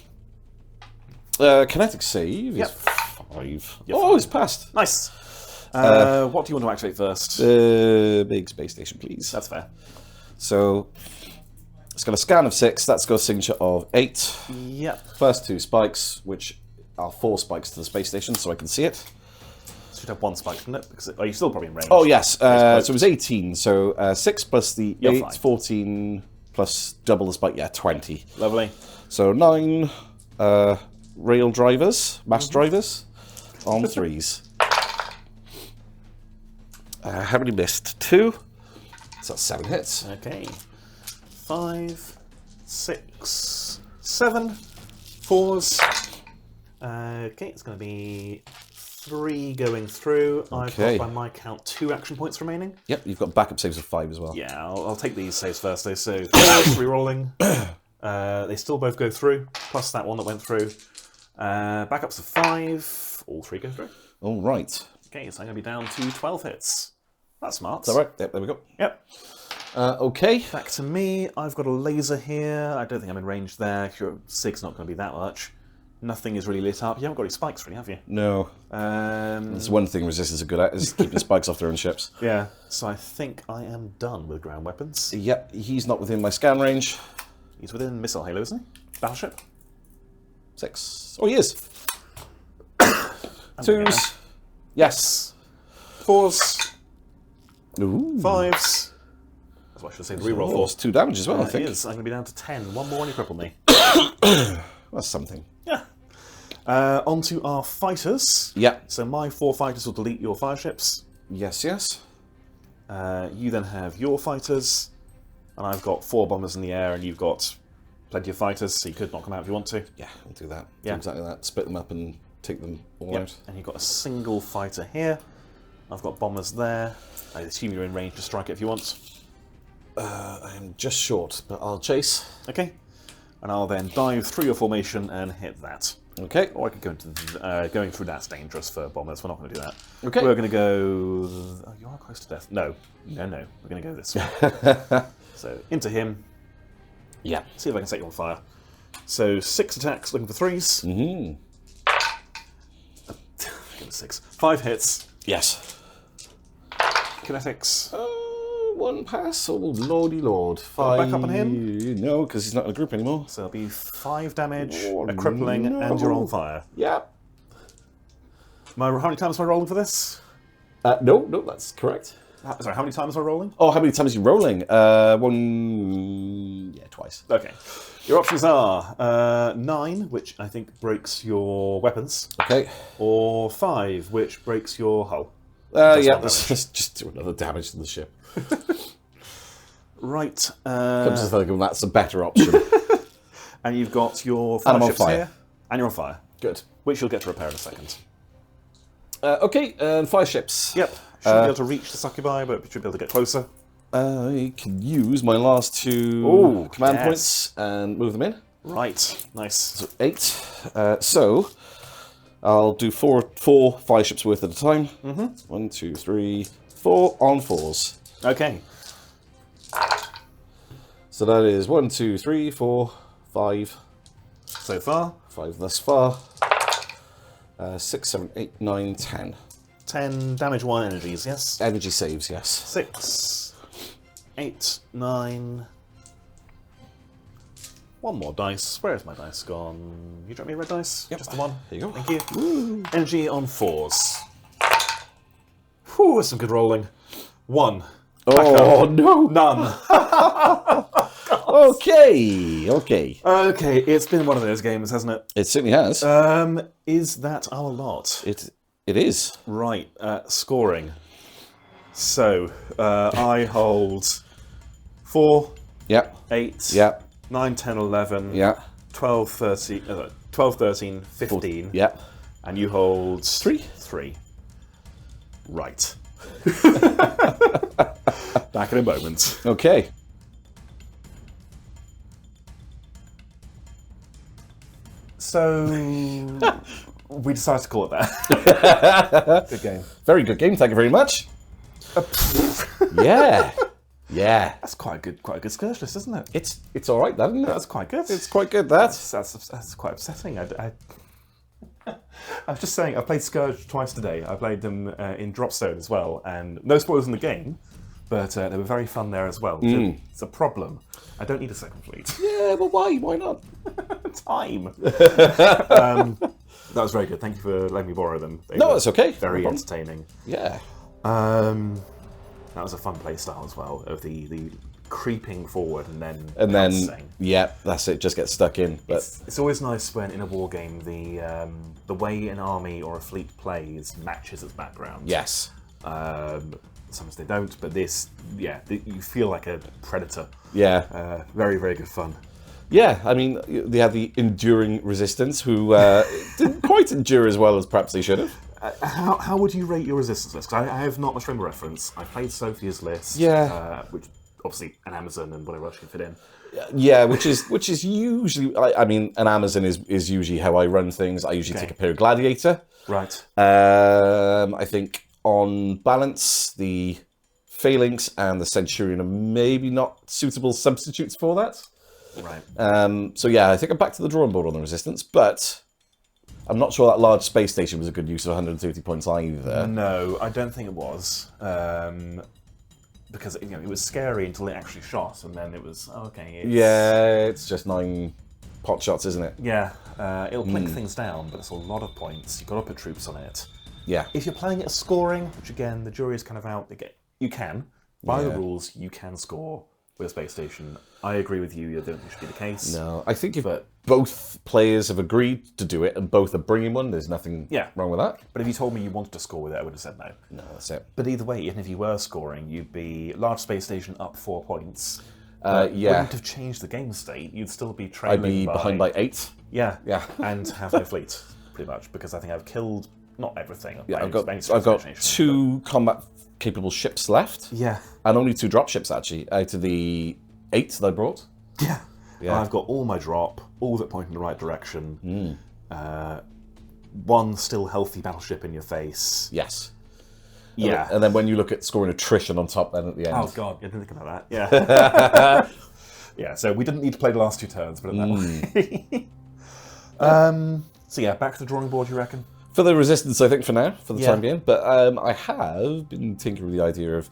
Kinetic save Yep. is 5. You're Oh, it's passed. Nice. What do you want to activate first? Big space station, please. That's fair. So it's got a scan of 6. That's got a signature of 8. Yep. First 2 spikes, which are 4 spikes to the space station, so I can see it. Should have 1 spike, shouldn't it? Because are you still probably in range? Oh yes. So it was 18. So 6 plus the You're 8, fine. 14 plus double the spike. Yeah, 20. Lovely. So 9 rail drivers, mass drivers, on 3s. How many missed? 2. So that's 7 hits. Okay. 5, 6, 7, 4s. Okay, it's going to be 3 going through. I've Okay. got, by my count, 2 action points remaining. Yep, you've got backup saves of 5 as well. Yeah, I'll take these saves first, though. So 4s, re-rolling. They still both go through, plus that one that went through. Backups of 5. All 3 go through. All right. Okay, so I'm going to be down to 12 hits. That's smart. All right. Yep, there we go. Yep. Okay. Back to me. I've got a laser here. I don't think I'm in range there. Your SIG's not going to be that much. Nothing is really lit up. You haven't got any spikes, really, have you? No. That's one thing resistance are good at, is keeping spikes off their own ships. Yeah. So I think I am done with ground weapons. Yep, he's not within my scan range. He's within missile halo, isn't he? Battleship. 6. Oh, he is. 2s. Yes. 4s. Ooh. 5s. That's what I should say. The reroll Oh, it's for. 2 damage as well, I It think. is. I'm going to be down to 10. One more when you cripple me. That's something. Yeah. Onto our fighters. Yeah. So my 4 fighters will delete your fire ships. Yes, yes. You then have your fighters. And I've got 4 bombers in the air, and you've got plenty of fighters, so you could knock them out if you want to. Yeah, we'll do that. Yeah. Do exactly that. Split them up and take them all Yep. out. And you've got a single fighter here. I've got bombers there. I assume you're in range to strike it if you want. I am just short, but I'll chase. Okay. And I'll then dive through your formation and hit that. Okay. Or I could go into going through that's dangerous for bombers. We're not going to do that. Okay. We're going to go. Oh, you are close to death. No. We're going to go this way. So into him. Yeah. See if I can set you on fire. So 6 attacks, looking for 3s. Mm-hmm. 6. 5 hits. Yes. Kinetics. 1 pass. Oh, lordy lord. 5. Back up on him? No, because he's not in a group anymore. So it'll be 5 damage, Oh, a crippling, no. and you're on fire. Yeah. How many times am I rolling for this? No, that's correct. Sorry, how many times am I rolling? Oh, how many times are you rolling? 1... Yeah, twice. Okay. Your options are 9, which I think breaks your weapons, Okay. or 5, which breaks your hull. Yeah, one let's just do another damage to the ship. Right. I'm just thinking that's a better option. And you've got your And I'm fire on ships fire. here, and you're on fire, Good. which you'll get to repair in a second. Okay, and 5 ships. Yep. Shouldn't be able to reach the succubi, but we should be able to get closer. I can use my last 2 Ooh, command yes. points and move them in. Right. Nice. So 8. So I'll do 4 fire ships worth at a time. 1, 2, 3, 4 on 4s. Okay. So that is 1, 2, 3, 4, 5. So far, 5 thus far. 6, 7, 8, 9, 10. 10 damage, 1 energies, yes? Energy saves, yes. 6, 8, 9. 1 more dice. Where's my dice gone? You drop me a red dice? Yep. Just the 1? There you go. Thank you. Energy on 4s. Whew, that's some good rolling. 1. Oh, no. None. Okay. Okay, it's been one of those games, hasn't it? It certainly has. Is that our lot? It is. Right, scoring. So, I hold 4, Yep. 8, Yep. 9, 10, 11, Yeah. 12, 13, 15, Yep. and you hold 3. 3. Right. Back in a moment. Okay. So, we decided to call it that. Good game. Very good game. Thank you very much. Yeah. That's quite a good Scourge list, isn't it? It's all right, isn't it? That's quite good. It's quite good. That. That's quite upsetting. I was just saying, I played Scourge twice today. I played them in Dropstone as well, and no spoilers in the game, but they were very fun there as well. It's a problem. I don't need a second fleet. Yeah, but why? Why not? Time. That was very good. Thank you for letting me borrow them. They No, were that's okay. Very No problem. entertaining. Yeah. That was a fun play style as well, of the creeping forward and then then yeah, that's it. Just get stuck in. But it's always nice when in a war game the way an army or a fleet plays matches its background. yes. Sometimes they don't, but this, you feel like a predator. Yeah. Very, very good fun. Yeah. I mean, they have the enduring resistance who didn't quite endure as well as perhaps they should have. How would you rate your resistance list? 'Cause I have not much frame of reference. I played Sophia's list, which obviously an Amazon and whatever else you can fit in. Yeah, which is usually. I mean, an Amazon is usually how I run things. I usually take a Imperial Gladiator. Right. I think on balance, the Phalanx and the Centurion are maybe not suitable substitutes for that. Right. So yeah, I think I'm back to the drawing board on the Resistance, but I'm not sure that large space station was a good use of 130 points either. No, I don't think it was. Because it was scary until it actually shot, and then it was okay. It's just 9 pot shots, isn't it? Yeah, it'll plink things down, but it's a lot of points. You've got to put troops on it. Yeah. If you're playing it as scoring, which again the jury is kind of out, you can by the rules you can score with a space station. I agree with you. I don't think it should be the case. No, I think if both players have agreed to do it and both are bringing one, there's nothing wrong with that. But if you told me you wanted to score with it, I would have said no. No, that's it. But either way, even if you were scoring, you'd be large space station up 4 points. Yeah. Wouldn't have changed the game state. You'd still be trailing. I'd be behind by 8. Yeah. Yeah. And have no fleet. pretty much, because I think I've killed not everything. Yeah, I've got 2 combat-capable ships left. Yeah. And only 2 drop ships, actually, out of the 8 that I brought. Yeah. Yeah. I've got all my drop, all that point in the right direction. 1 still healthy battleship in your face. Yes. Yeah. And then when you look at scoring attrition on top then at the end. Oh, God, I didn't think about that. Yeah. Yeah, so we didn't need to play the last 2 turns, but that way. So yeah, back to the drawing board, you reckon? For the resistance, I think, for now, for the time being. But I have been tinkering with the idea of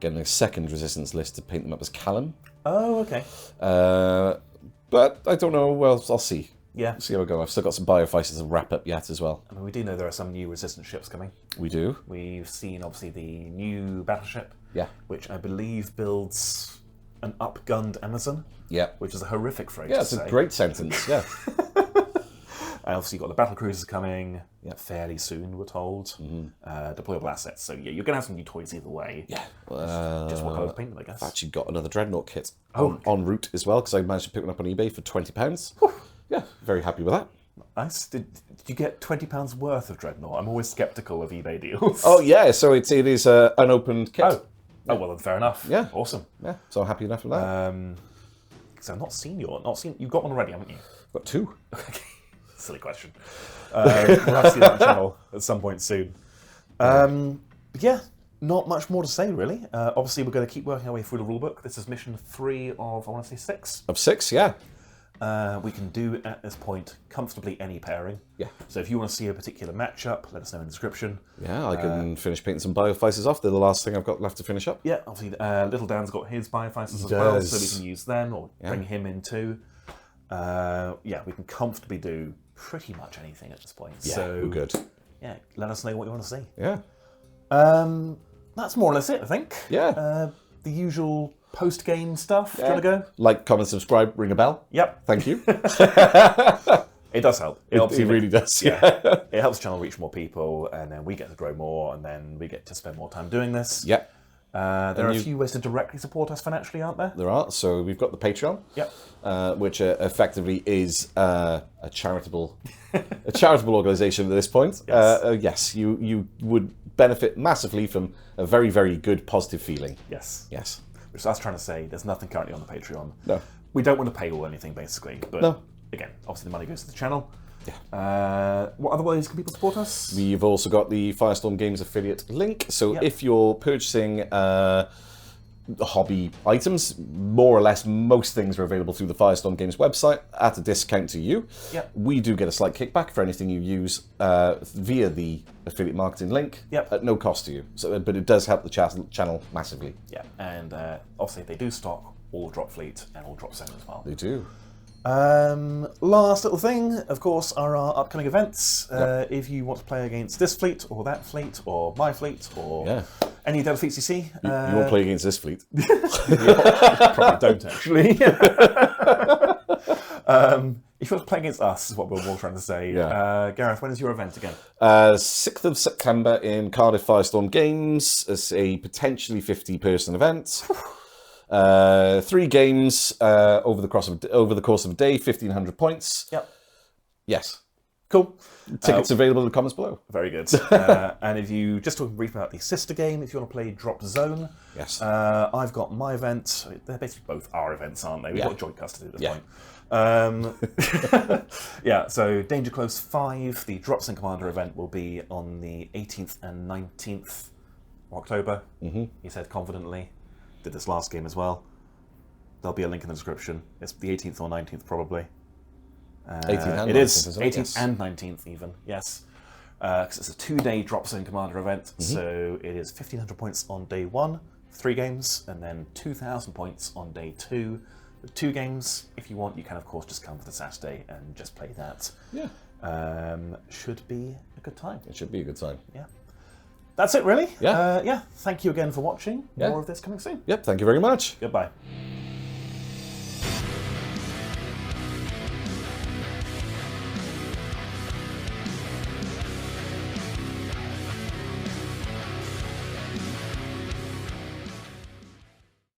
getting a second resistance list to paint them up as Callum. Oh, okay. But I don't know. Well, I'll see. Yeah. See how I go. I've still got some biofighters to wrap up yet as well. I mean, we do know there are some new resistance ships coming. We do. We've seen, obviously, the new battleship. Yeah. Which I believe builds an upgunned Amazon. Yeah. Which is a horrific phrase Yeah, to it's say. a great sentence. Yeah. I obviously got the battle cruisers coming fairly soon, we're told. Deployable assets. So yeah, you're going to have some new toys either way. Yeah. Just what colour to paint them, I guess. I've actually got another Dreadnought kit en route as well, because I managed to pick one up on eBay for £20. Yeah, very happy with that. Nice. Did you get £20 worth of Dreadnought? I'm always sceptical of eBay deals. Oh yeah, so it is an unopened kit. Oh well, then fair enough. Yeah. Awesome. Yeah, so I'm happy enough with that. So I've not seen you've got one already, haven't you? Got 2. Okay. Silly question. We'll have to see that on the channel at some point soon. Yeah, not much more to say, really. Obviously, we're going to keep working our way through the rulebook. This is mission 3 of, I want to say, 6. Of 6, yeah. We can do, at this point, comfortably any pairing. Yeah. So if you want to see a particular matchup, let us know in the description. Yeah, I can finish painting some biofighters off. They're the last thing I've got left to finish up. Yeah, obviously, Little Dan's got his biofighters as well, so we can use them, or bring him in too. Yeah, we can comfortably do pretty much anything at this point. Yeah, so we're good. Yeah, let us know what you want to see. Yeah. That's more or less it, I think. Yeah. The usual post-game stuff. Do you want to go? Like, comment, subscribe, ring a bell. Yep. Thank you. It does help. It really does. Yeah. It helps the channel reach more people, and then we get to grow more, and then we get to spend more time doing this. Yep. There are a few ways to directly support us financially, aren't there? There are. So we've got the Patreon. Yep. Which effectively is a charitable organisation at this point. Yes. Yes, you would benefit massively from a very, very good positive feeling. Yes. Yes. Which I was trying to say, there's nothing currently on the Patreon. No. We don't want to pay or anything, basically. But again, obviously the money goes to the channel. Yeah. What other ways can people support us? We've also got the Firestorm Games affiliate link. So if you're purchasing hobby items, more or less most things are available through the Firestorm Games website at a discount to you. Yep. We do get a slight kickback for anything you use via the affiliate marketing link at no cost to you. So, but it does help the channel massively. Yeah, and obviously they do stock all Dropfleet and all Drop Zone as well. They do. Last little thing, of course, are our upcoming events. If you want to play against this fleet, or that fleet, or my fleet, or any of the other fleets you see. You won't play against this fleet. You probably don't, actually. If you want to play against us, is what we're all trying to say. Gareth, when is your event again? 6th of September in Cardiff Firestorm Games. It's a potentially 50-person event. 3 games over the course of a day, 1,500 points. Yep. Yes. Cool. Tickets available in the comments below. Very good. And if you just talking briefly about the sister game, if you want to play Drop Zone, yes, I've got my event. They're basically both our events, aren't they? We've got joint custody at this point. Yeah. So Danger Close 5, the Drop Zone Commander event will be on the 18th and 19th of October. He said confidently. Did this last game as well. There'll be a link in the description. It's the 18th or 19th probably. 18th and it 19th, is. isn't it? 18th and 19th even, yes. Because it's a 2-day Drop Zone Commander event, so it is 1,500 points on day 1, 3 games, and then 2,000 points on day 2, with 2 games. If you want, you can of course just come for the Saturday and just play that. Yeah. Should be a good time. It should be a good time. Yeah. That's it, really. Yeah. Yeah. Thank you again for watching. Yeah. More of this coming soon. Yep. Thank you very much. Goodbye.